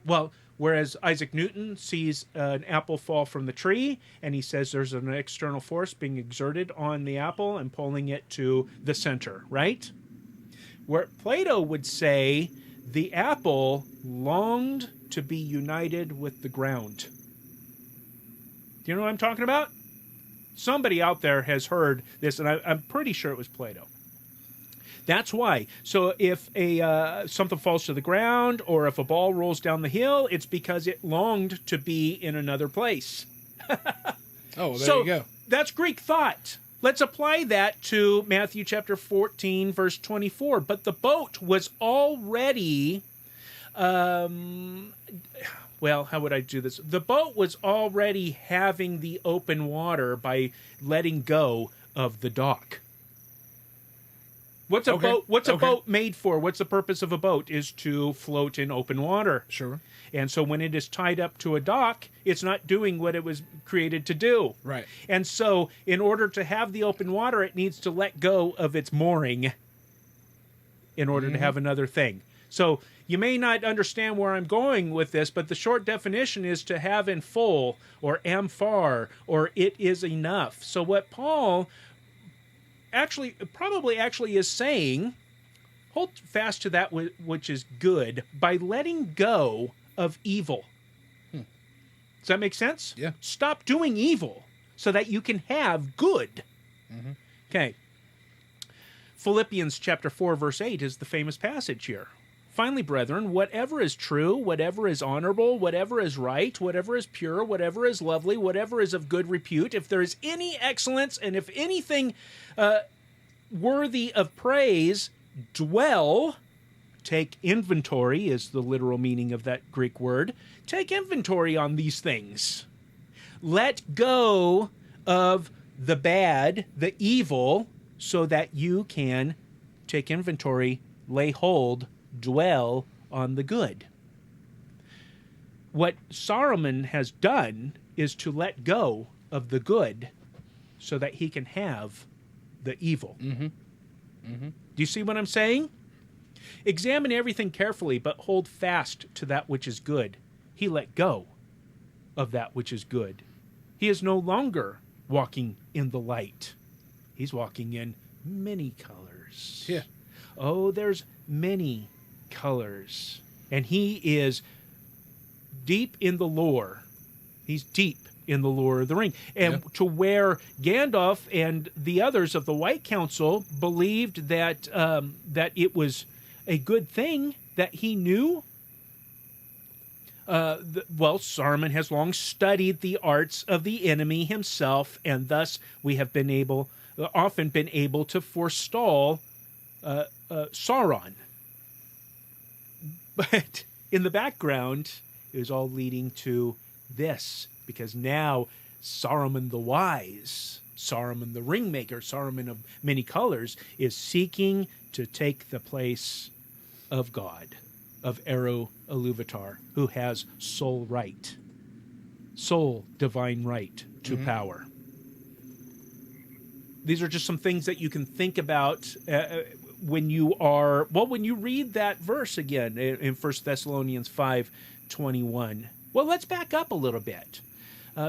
Speaker 1: well, whereas Isaac Newton sees an apple fall from the tree, and he says there's an external force being exerted on the apple and pulling it to the center, right? Where Plato would say the apple longed to be united with the ground. Do you know what I'm talking about? Somebody out there has heard this, and I'm pretty sure it was Plato. That's why. So if something falls to the ground, or if a ball rolls down the hill, it's because it longed to be in another place.
Speaker 2: Oh, there you go.
Speaker 1: That's Greek thought. Let's apply that to Matthew chapter 14, verse 24. But the boat was already, how would I do this? The boat was already having the open water by letting go of the dock. What's a boat? What's a boat made for? What's the purpose of a boat? Is to float in open water.
Speaker 2: Sure.
Speaker 1: And so when it is tied up to a dock, it's not doing what it was created to do.
Speaker 2: Right.
Speaker 1: And so in order to have the open water, it needs to let go of its mooring in order to have another thing. So you may not understand where I'm going with this, but the short definition is to have in full, or amphar, or it is enough. So what Paul probably is saying, hold fast to that which is good by letting go of evil. Does that make sense?
Speaker 2: Yeah.
Speaker 1: Stop doing evil so that you can have good. Okay. Philippians chapter 4, verse 8 is the famous passage here. Finally, brethren, whatever is true, whatever is honorable, whatever is right, whatever is pure, whatever is lovely, whatever is of good repute, if there is any excellence and if anything worthy of praise, dwell, take inventory is the literal meaning of that Greek word. Take inventory on these things. Let go of the bad, the evil, so that you can take inventory, lay hold, dwell on the good. What Saruman has done is to let go of the good so that he can have the evil. Do you see what I'm saying? Examine everything carefully, but hold fast to that which is good. He let go of that which is good. He is no longer walking in the light. He's walking in many colors.
Speaker 2: Yeah.
Speaker 1: Oh, there's many colors. And he is deep in the lore. He's deep in the lore of the ring. And to where Gandalf and the others of the White Council believed that that it was a good thing that he knew. Saruman has long studied the arts of the enemy himself, and thus we have often been able to forestall Sauron. But in the background, it was all leading to this, because now Saruman the Wise, Saruman the Ringmaker, Saruman of many colors, is seeking to take the place of God, of Eru Iluvatar, who has sole divine right to power. These are just some things that you can think about when you read that verse again in 1 Thessalonians 5:21. Well, let's back up a little bit.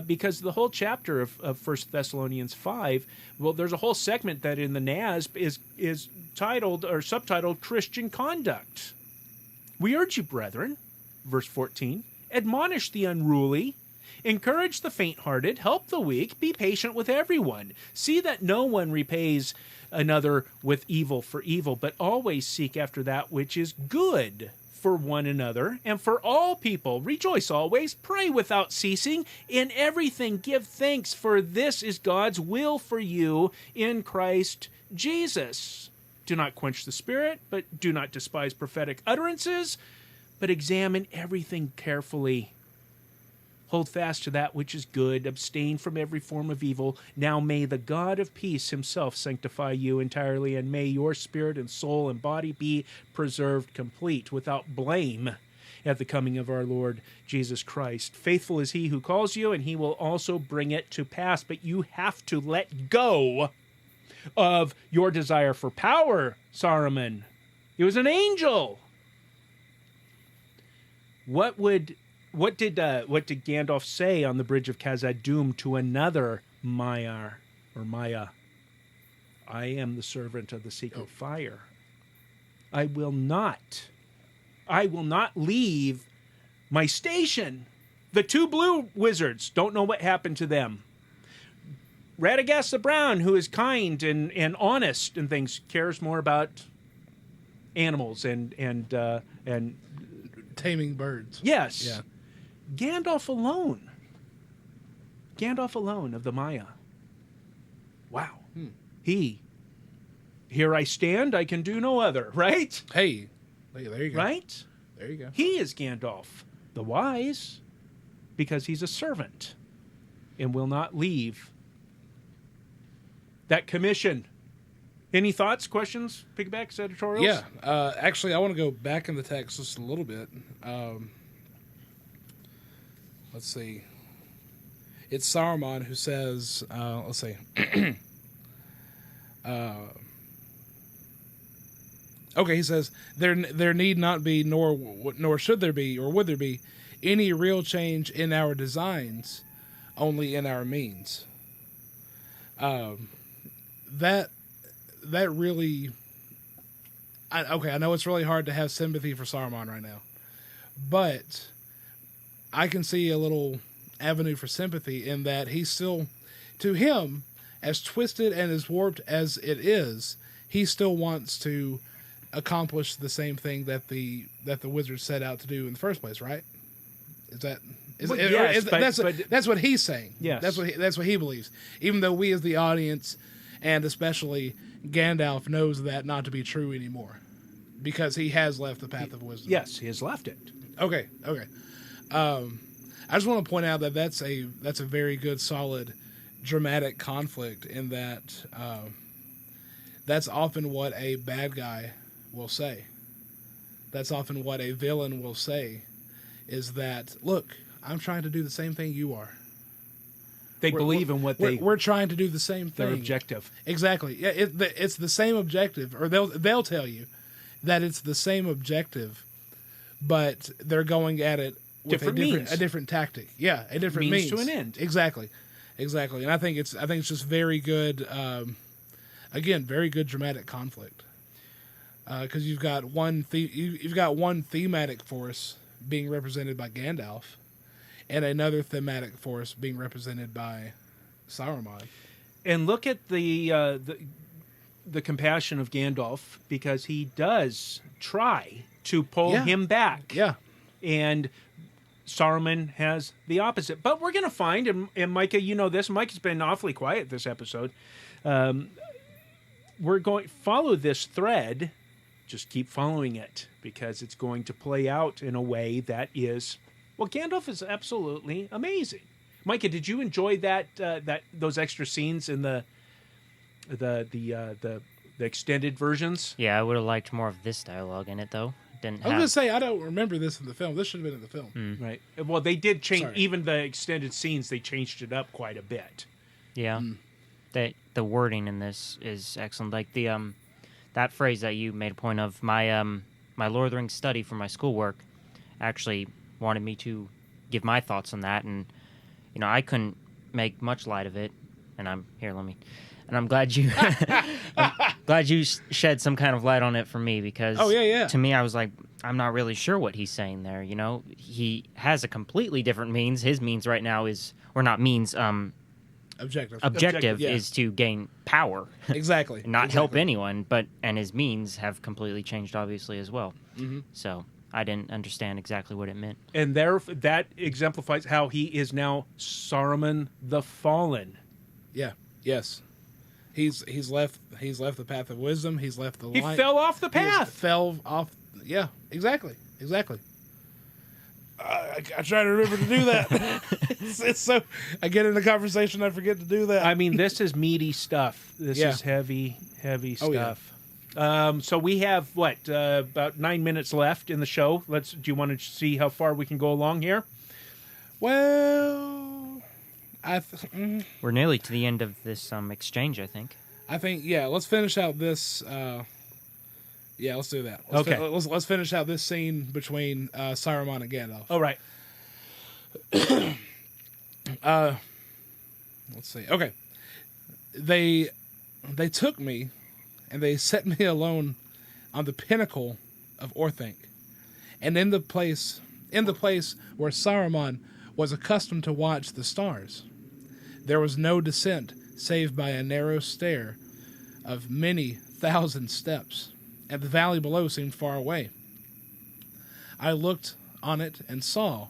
Speaker 1: Because the whole chapter of 1 Thessalonians 5, well, there's a whole segment that in the NASB is titled or subtitled Christian Conduct. We urge you, brethren, verse 14, admonish the unruly, encourage the faint-hearted, help the weak, be patient with everyone. See that no one repays another with evil for evil, but always seek after that which is good for one another and for all people. Rejoice always, pray without ceasing, in everything give thanks, for this is God's will for you in Christ Jesus. Do not quench the spirit, but do not despise prophetic utterances, but examine everything carefully. Hold fast to that which is good, abstain from every form of evil. Now may the God of peace himself sanctify you entirely, and may your spirit and soul and body be preserved complete, without blame, at the coming of our Lord Jesus Christ. Faithful is he who calls you, and he will also bring it to pass. But you have to let go of your desire for power, Saruman. He was an angel. What did Gandalf say on the bridge of Khazad-dûm to another Maya? I am the servant of the secret fire. I will not leave my station. The two blue wizards, don't know what happened to them. Radagast the Brown, who is kind and honest and things, cares more about animals and
Speaker 2: taming birds.
Speaker 1: Yes.
Speaker 2: Yeah.
Speaker 1: Gandalf alone of the Maya. Wow. Here I stand, I can do no other, right?
Speaker 2: Hey, there you go.
Speaker 1: Right?
Speaker 2: There you go.
Speaker 1: He is Gandalf the Wise because he's a servant and will not leave that commission. Any thoughts, questions, pigbacks, editorials?
Speaker 2: Yeah. Actually, I want to go back in the text just a little bit. Let's see. It's Saruman who says, let's see. Okay, he says, there need not be, nor should there be, or would there be, any real change in our designs, only in our means. That really... I know it's really hard to have sympathy for Saruman right now, but I can see a little avenue for sympathy in that he's still, to him, as twisted and as warped as it is, he still wants to accomplish the same thing that the wizard set out to do in the first place, right? That's what he's saying.
Speaker 1: Yes.
Speaker 2: That's what he believes. Even though we as the audience, and especially Gandalf, knows that not to be true anymore, because he has left the path of wisdom.
Speaker 1: Yes, he has left it.
Speaker 2: Okay. I just want to point out that that's a very good, solid, dramatic conflict in that that's often what a bad guy will say. That's often what a villain will say, is that, look, I'm trying to do the same thing you are.
Speaker 1: They believe in what
Speaker 2: we're trying to do the same thing.
Speaker 1: Their objective.
Speaker 2: Exactly. Yeah, it's the same objective, or they'll tell you that it's the same objective, but they're going at it with a different tactic. Yeah, a different means
Speaker 1: to an end.
Speaker 2: Exactly. And I think it's just very good. Again, very good dramatic conflict. Because you've got one thematic force being represented by Gandalf, and another thematic force being represented by Saruman.
Speaker 1: And look at the compassion of Gandalf, because he does try to pull him back.
Speaker 2: Yeah.
Speaker 1: And Saruman has the opposite. But we're going to find, and Micah, you know this, Micah's been awfully quiet this episode. We're going to follow this thread. Just keep following it, because it's going to play out in a way that is, well, Gandalf is absolutely amazing. Micah, did you enjoy those extra scenes in the extended versions?
Speaker 5: Yeah, I would have liked more of this dialogue in it, though.
Speaker 2: I was going to say, I don't remember this in the film. This should have been in the film.
Speaker 1: Right. Well, they did change, even the extended scenes, they changed it up quite a bit.
Speaker 5: Yeah. The wording in this is excellent. Like that phrase that you made a point of, my Lord of the Rings study for my schoolwork actually wanted me to give my thoughts on that, and I couldn't make much light of it, and I'm glad you shed some kind of light on it for me, because to me I was like, I'm not really sure what he's saying there. He has a completely different means. His means right now is, or not means, objective is to gain power.
Speaker 2: Exactly.
Speaker 5: Not help anyone, and his means have completely changed, obviously, as well. Mm-hmm. So I didn't understand exactly what it meant.
Speaker 1: And that exemplifies how he is now Saruman the Fallen.
Speaker 2: Yeah. Yes. He's left the path of wisdom. He's left the light.
Speaker 1: He fell off the path.
Speaker 2: Fell off. Yeah. Exactly. I try to remember to do that. It's so, I get in a conversation, I forget to do that.
Speaker 1: I mean, this is meaty stuff. This is heavy stuff. So we have about 9 minutes left in the show. Do you want to see how far we can go along here?
Speaker 2: Well,
Speaker 5: we're nearly to the end of this exchange, I think.
Speaker 2: Let's finish out this. Let's do that. Let's finish out this scene between Saruman and Gandalf.
Speaker 1: All right.
Speaker 2: Let's see. Okay. They took me, and they set me alone on the pinnacle of Orthanc, and in the place where Saruman was accustomed to watch the stars. There was no descent save by a narrow stair of many thousand steps, and the valley below seemed far away. I looked on it and saw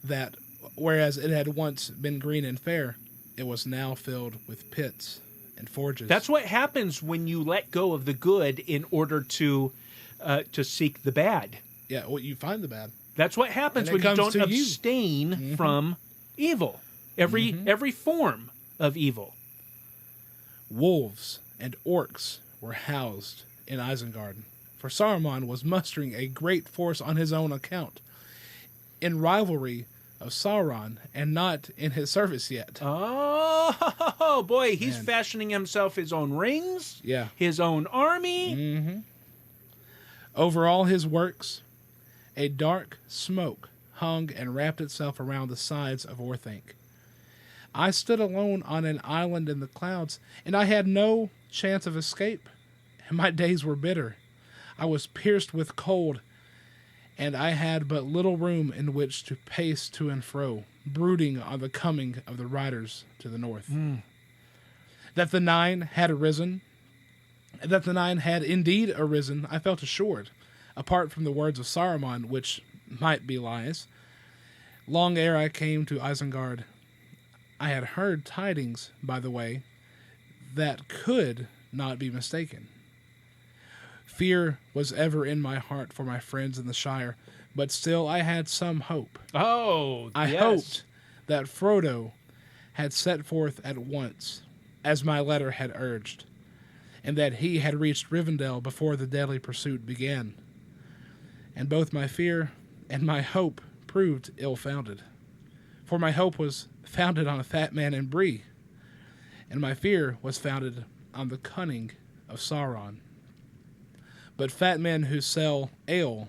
Speaker 2: that, whereas it had once been green and fair, it was now filled with pits and forges.
Speaker 1: That's what happens when you let go of the good in order to seek the bad.
Speaker 2: Yeah, well, you find the bad.
Speaker 1: That's what happens when you don't abstain from evil. Every form of evil.
Speaker 2: Wolves and orcs were housed in Isengard, for Saruman was mustering a great force on his own account, in rivalry of Sauron, and not in his service yet.
Speaker 1: Oh boy, he's fashioning himself his own rings, his own army.
Speaker 2: Mm-hmm. Over all his works, a dark smoke hung and wrapped itself around the sides of Orthanc. I stood alone on an island in the clouds, and I had no chance of escape. And my days were bitter. I was pierced with cold, and I had but little room in which to pace to and fro, brooding on the coming of the riders to the north. That the nine had indeed arisen, I felt assured, apart from the words of Saruman, which might be lies. Long ere I came to Isengard, I had heard tidings, by the way, that could not be mistaken. Fear was ever in my heart for my friends in the Shire, but still I had some hope.
Speaker 1: Oh,
Speaker 2: I hoped that Frodo had set forth at once, as my letter had urged, and that he had reached Rivendell before the deadly pursuit began. And both my fear and my hope proved ill-founded. For my hope was founded on a fat man in Bree, and my fear was founded on the cunning of Sauron. But fat men who sell ale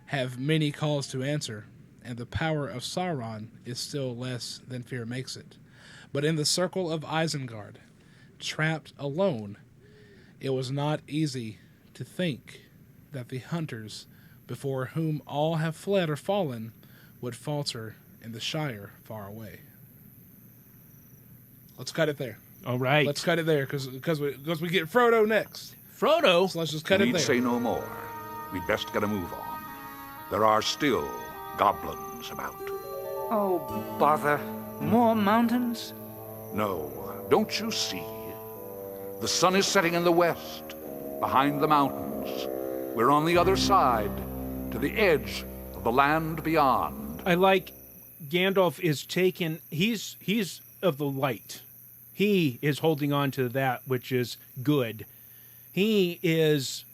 Speaker 2: have many calls to answer, and the power of Sauron is still less than fear makes it. But in the circle of Isengard, trapped alone, it was not easy to think that the hunters before whom all have fled or fallen would falter in the Shire far away. Let's cut it there.
Speaker 1: All right.
Speaker 2: Let's cut it there, because we get Frodo next.
Speaker 1: Frodo.
Speaker 2: So let's just cut it
Speaker 6: Need
Speaker 2: there.
Speaker 6: say no more. We'd best get a move on. There are still goblins about.
Speaker 7: Oh, bother. More mountains?
Speaker 6: No, don't you see? The sun is setting in the west, behind the mountains. We're on the other side, to the edge of the land beyond.
Speaker 1: I like Gandalf is taken. He's of the light. He is holding on to that which is good. He is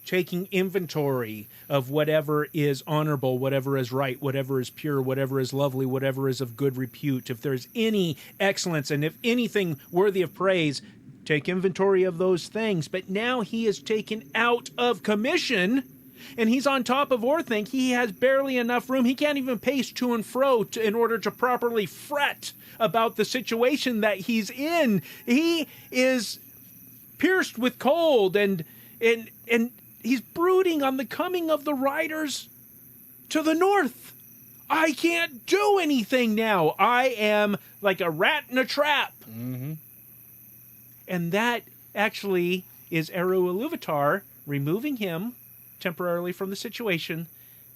Speaker 1: taking inventory of whatever is honorable, whatever is right, whatever is pure, whatever is lovely, whatever is of good repute. If there's any excellence and if anything worthy of praise, take inventory of those things. But now he is taken out of commission, and he's on top of Orthanc. He has barely enough room. He can't even pace to and fro in order to properly fret about the situation that he's in. He is pierced with cold, and he's brooding on the coming of the riders to the north. I can't do anything now. I am like a rat in a trap.
Speaker 2: Mm-hmm.
Speaker 1: And that actually is Eru Iluvatar removing him temporarily from the situation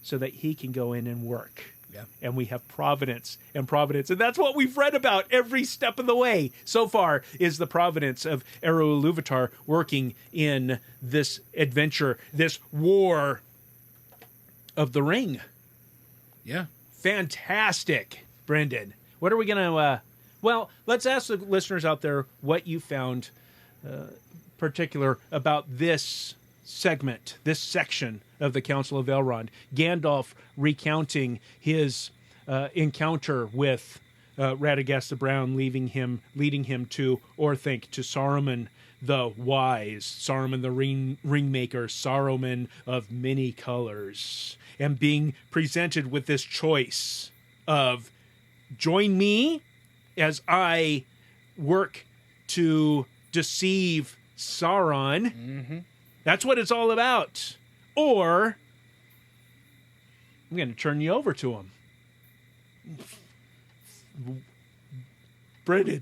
Speaker 1: so that he can go in and work.
Speaker 2: Yeah.
Speaker 1: And we have providence. And that's what we've read about every step of the way so far, is the providence of Eru Iluvatar working in this adventure, this war of the ring.
Speaker 2: Yeah.
Speaker 1: Fantastic, Brenden. What are we going to... well, let's ask the listeners out there what you found particular about this segment, this section of the Council of Elrond. Gandalf recounting his encounter with Radagast the Brown, leading him to Orthanc, to Saruman the Wise, Saruman the Ringmaker, Saruman of many colors, and being presented with this choice of join me as I work to deceive Sauron.
Speaker 2: Mm-hmm.
Speaker 1: That's what it's all about. Or I'm going to turn you over to him. Brenden.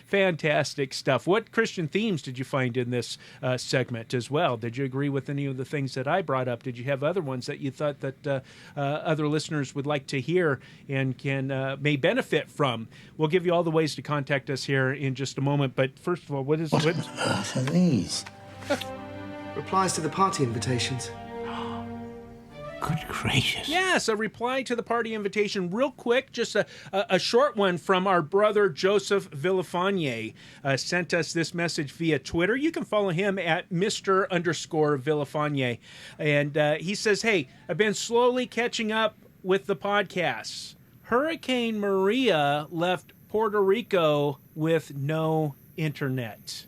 Speaker 1: Fantastic stuff. What Christian themes did you find in this segment as well? Did you agree with any of the things that I brought up? Did you have other ones that you thought that other listeners would like to hear and may benefit from? We'll give you all the ways to contact us here in just a moment. But first of all, what
Speaker 8: on earth are these?
Speaker 9: Replies to the party invitations.
Speaker 8: Good gracious.
Speaker 1: Yes, a reply to the party invitation. Real quick, just a short one from our brother Joseph Villafanier. Sent us this message via Twitter. You can follow him at Mr_Villafanier. And he says, hey, I've been slowly catching up with the podcasts. Hurricane Maria left Puerto Rico with no internet.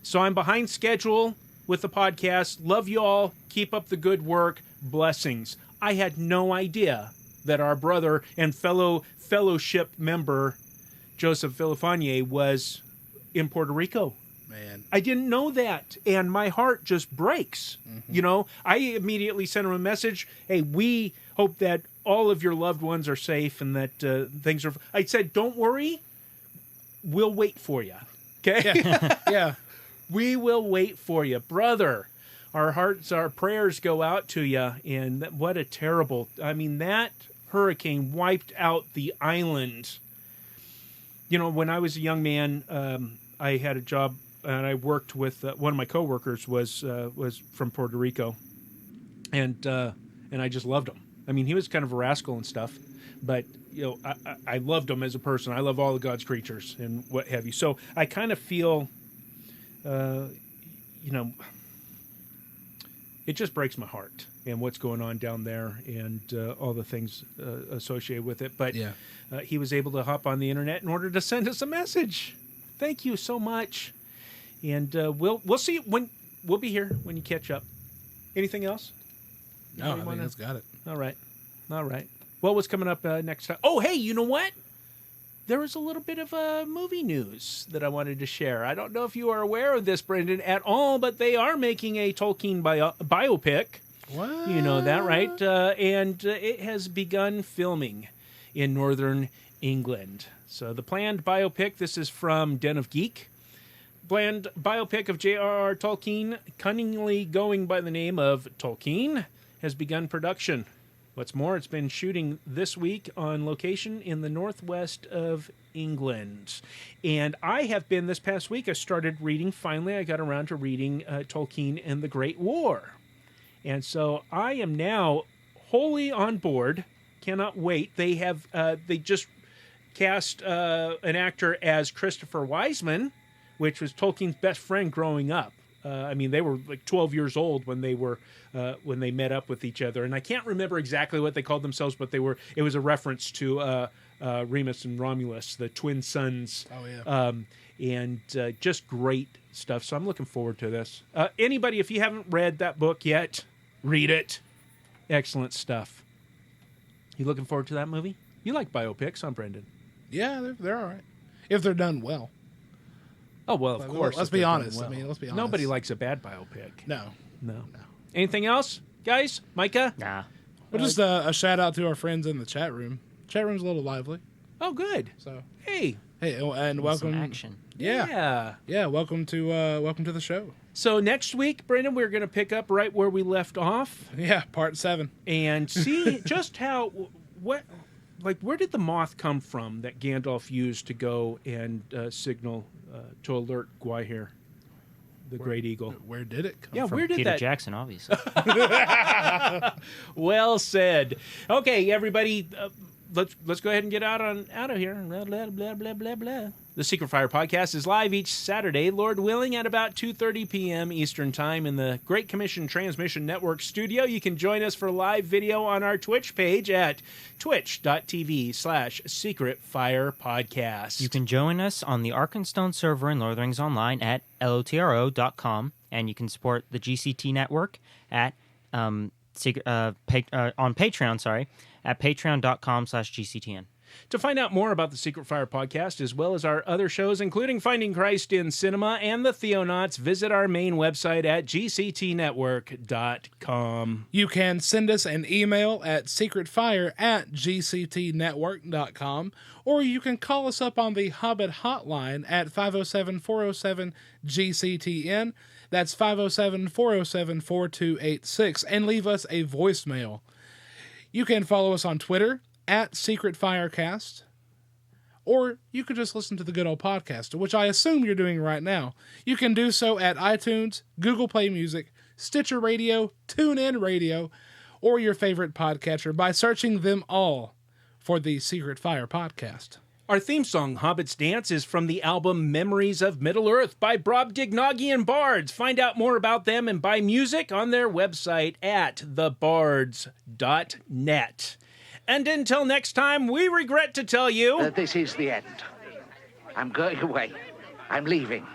Speaker 1: So I'm behind schedule with the podcast. Love you all. Keep up the good work. Blessings. I had no idea that our brother and fellowship member Joseph Villafanier was in Puerto Rico.
Speaker 2: Man.
Speaker 1: I didn't know that, and my heart just breaks. You know, I immediately sent him a message. Hey, we hope that all of your loved ones are safe and that things are. I said, don't worry, we'll wait for you. Okay,
Speaker 2: Yeah.
Speaker 1: we will wait for you, brother. Our hearts, our prayers go out to you. And what a terrible! I mean, that hurricane wiped out the island. You know, when I was a young man, I had a job and I worked with one of my coworkers was from Puerto Rico, and I just loved him. I mean, he was kind of a rascal and stuff, but you know, I loved him as a person. I love all of God's creatures and what have you. So I kind of feel, you know, it just breaks my heart and what's going on down there and all the things associated with it. But
Speaker 2: Yeah.
Speaker 1: He was able to hop on the internet in order to send us a message. Thank you so much. And we'll see when we'll be here when you catch up. Anything else?
Speaker 2: No, I think that's got it.
Speaker 1: All right. Well, what's coming up next time? Oh, hey, you know what? There was a little bit of movie news that I wanted to share. I don't know if you are aware of this, Brenden, at all, but they are making a Tolkien biopic.
Speaker 2: What?
Speaker 1: You know that, right? And it has begun filming in northern England. So the planned biopic, this is from Den of Geek, planned biopic of j.r.r. Tolkien, cunningly going by the name of Tolkien, has begun production. What's more, it's been shooting this week on location in the northwest of England. And I have been, this past week, I started reading, finally I got around to reading Tolkien and the Great War. And so I am now wholly on board, cannot wait. They have, they just cast an actor as Christopher Wiseman, which was Tolkien's best friend growing up. I mean, they were like 12 years old when they met up with each other, and I can't remember exactly what they called themselves, but it was a reference to Remus and Romulus, the twin sons.
Speaker 2: Oh yeah.
Speaker 1: And just great stuff. So I'm looking forward to this. Anybody, if you haven't read that book yet, read it. Excellent stuff. You looking forward to that movie? You like biopics, huh, Brenden?
Speaker 2: Yeah, they're all right if they're done well.
Speaker 1: Oh, well, of course.
Speaker 2: Let's be honest. I mean, let's be honest.
Speaker 1: Nobody likes a bad biopic.
Speaker 2: No.
Speaker 1: Anything else, guys? Micah?
Speaker 5: Nah.
Speaker 2: Well, just a shout out to our friends in the chat room. Chat room's a little lively.
Speaker 1: Oh, good.
Speaker 2: So
Speaker 1: hey,
Speaker 2: and welcome.
Speaker 5: Some action.
Speaker 2: Yeah. Welcome to the show.
Speaker 1: So next week, Brenden, we're going to pick up right where we left off.
Speaker 2: Yeah, part 7,
Speaker 1: and see just where did the moth come from that Gandalf used to go and signal to alert Gwaihir, the Great Eagle?
Speaker 2: Where did it come from?
Speaker 1: Yeah, where did
Speaker 5: Peter
Speaker 1: that?
Speaker 5: Jackson, obviously.
Speaker 1: Well said. Okay, everybody, let's go ahead and get out of here. Blah, blah, blah, blah, blah, blah. The Secret Fire Podcast is live each Saturday, Lord willing, at about 2:30 p.m. Eastern Time in the Great Commission Transmission Network studio. You can join us for live video on our Twitch page at twitch.tv/Secret Fire Podcast.
Speaker 5: You can join us on the Arkenstone server in Lord of the Rings Online at lotro.com, and you can support the GCT network at on Patreon, at patreon.com/GCTN.
Speaker 1: To find out more about the Secret Fire Podcast, as well as our other shows, including Finding Christ in Cinema and the Theonauts, visit our main website at gctnetwork.com.
Speaker 2: You can send us an email at secretfire@gctnetwork.com, or you can call us up on the Hobbit hotline at 507-407-GCTN. That's 507-407-4286, and leave us a voicemail. You can follow us on Twitter at Secret Firecast, or you could just listen to the good old podcast, which I assume you're doing right now. You can do so at iTunes, Google Play Music, Stitcher Radio, TuneIn Radio, or your favorite podcatcher by searching them all for the Secret Fire Podcast.
Speaker 1: Our theme song, Hobbit's Dance, is from the album Memories of Middle-earth by Brobdingnagian Bards. Find out more about them and buy music on their website at thebards.net. And until next time, we regret to tell you...
Speaker 7: This is the end. I'm going away. I'm leaving.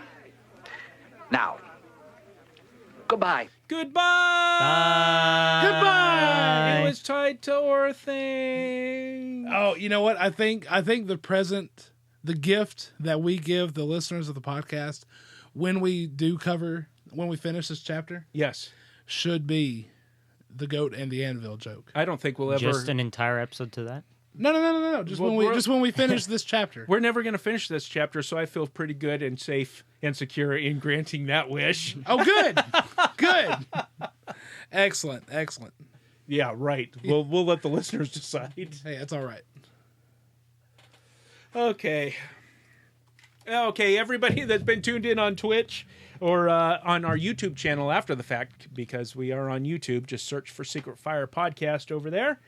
Speaker 7: Now, goodbye.
Speaker 1: Goodbye!
Speaker 5: Bye!
Speaker 1: Goodbye! It was tied to Orthing.
Speaker 2: Oh, you know what? I think the present, the gift that we give the listeners of the podcast when we finish this chapter,
Speaker 1: Yes.
Speaker 2: should be the goat and the anvil joke.
Speaker 1: I don't think we'll ever...
Speaker 5: Just an entire episode to that?
Speaker 2: No. Just when we finish this chapter.
Speaker 1: We're never going to finish this chapter, so I feel pretty good and safe and secure in granting that wish.
Speaker 2: Oh, good. Good. Excellent.
Speaker 1: Yeah, right. We'll let the listeners decide.
Speaker 2: Hey, that's all right.
Speaker 1: Okay, everybody that's been tuned in on Twitch or on our YouTube channel after the fact, because we are on YouTube, just search for Secret Fire Podcast over there,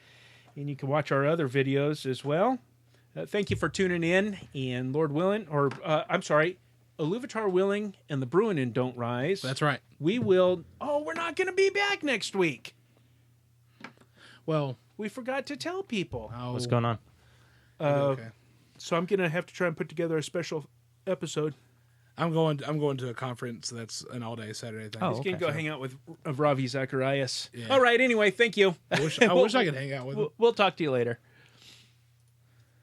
Speaker 1: and you can watch our other videos as well. Thank you for tuning in, and Lord willing, Iluvatar willing, and the Bruinen don't rise.
Speaker 2: That's right.
Speaker 1: We will... Oh, we're not going to be back next week.
Speaker 2: Well...
Speaker 1: We forgot to tell people.
Speaker 2: Oh,
Speaker 5: What's going on?
Speaker 2: Okay.
Speaker 1: So I'm going to have to try and put together a special episode.
Speaker 2: I'm going to a conference that's an all-day Saturday thing.
Speaker 1: He's going to go hang out with Ravi Zacharias.
Speaker 2: Yeah.
Speaker 1: All right, anyway, thank you.
Speaker 2: I wish I could hang out with him.
Speaker 1: We'll talk to you later.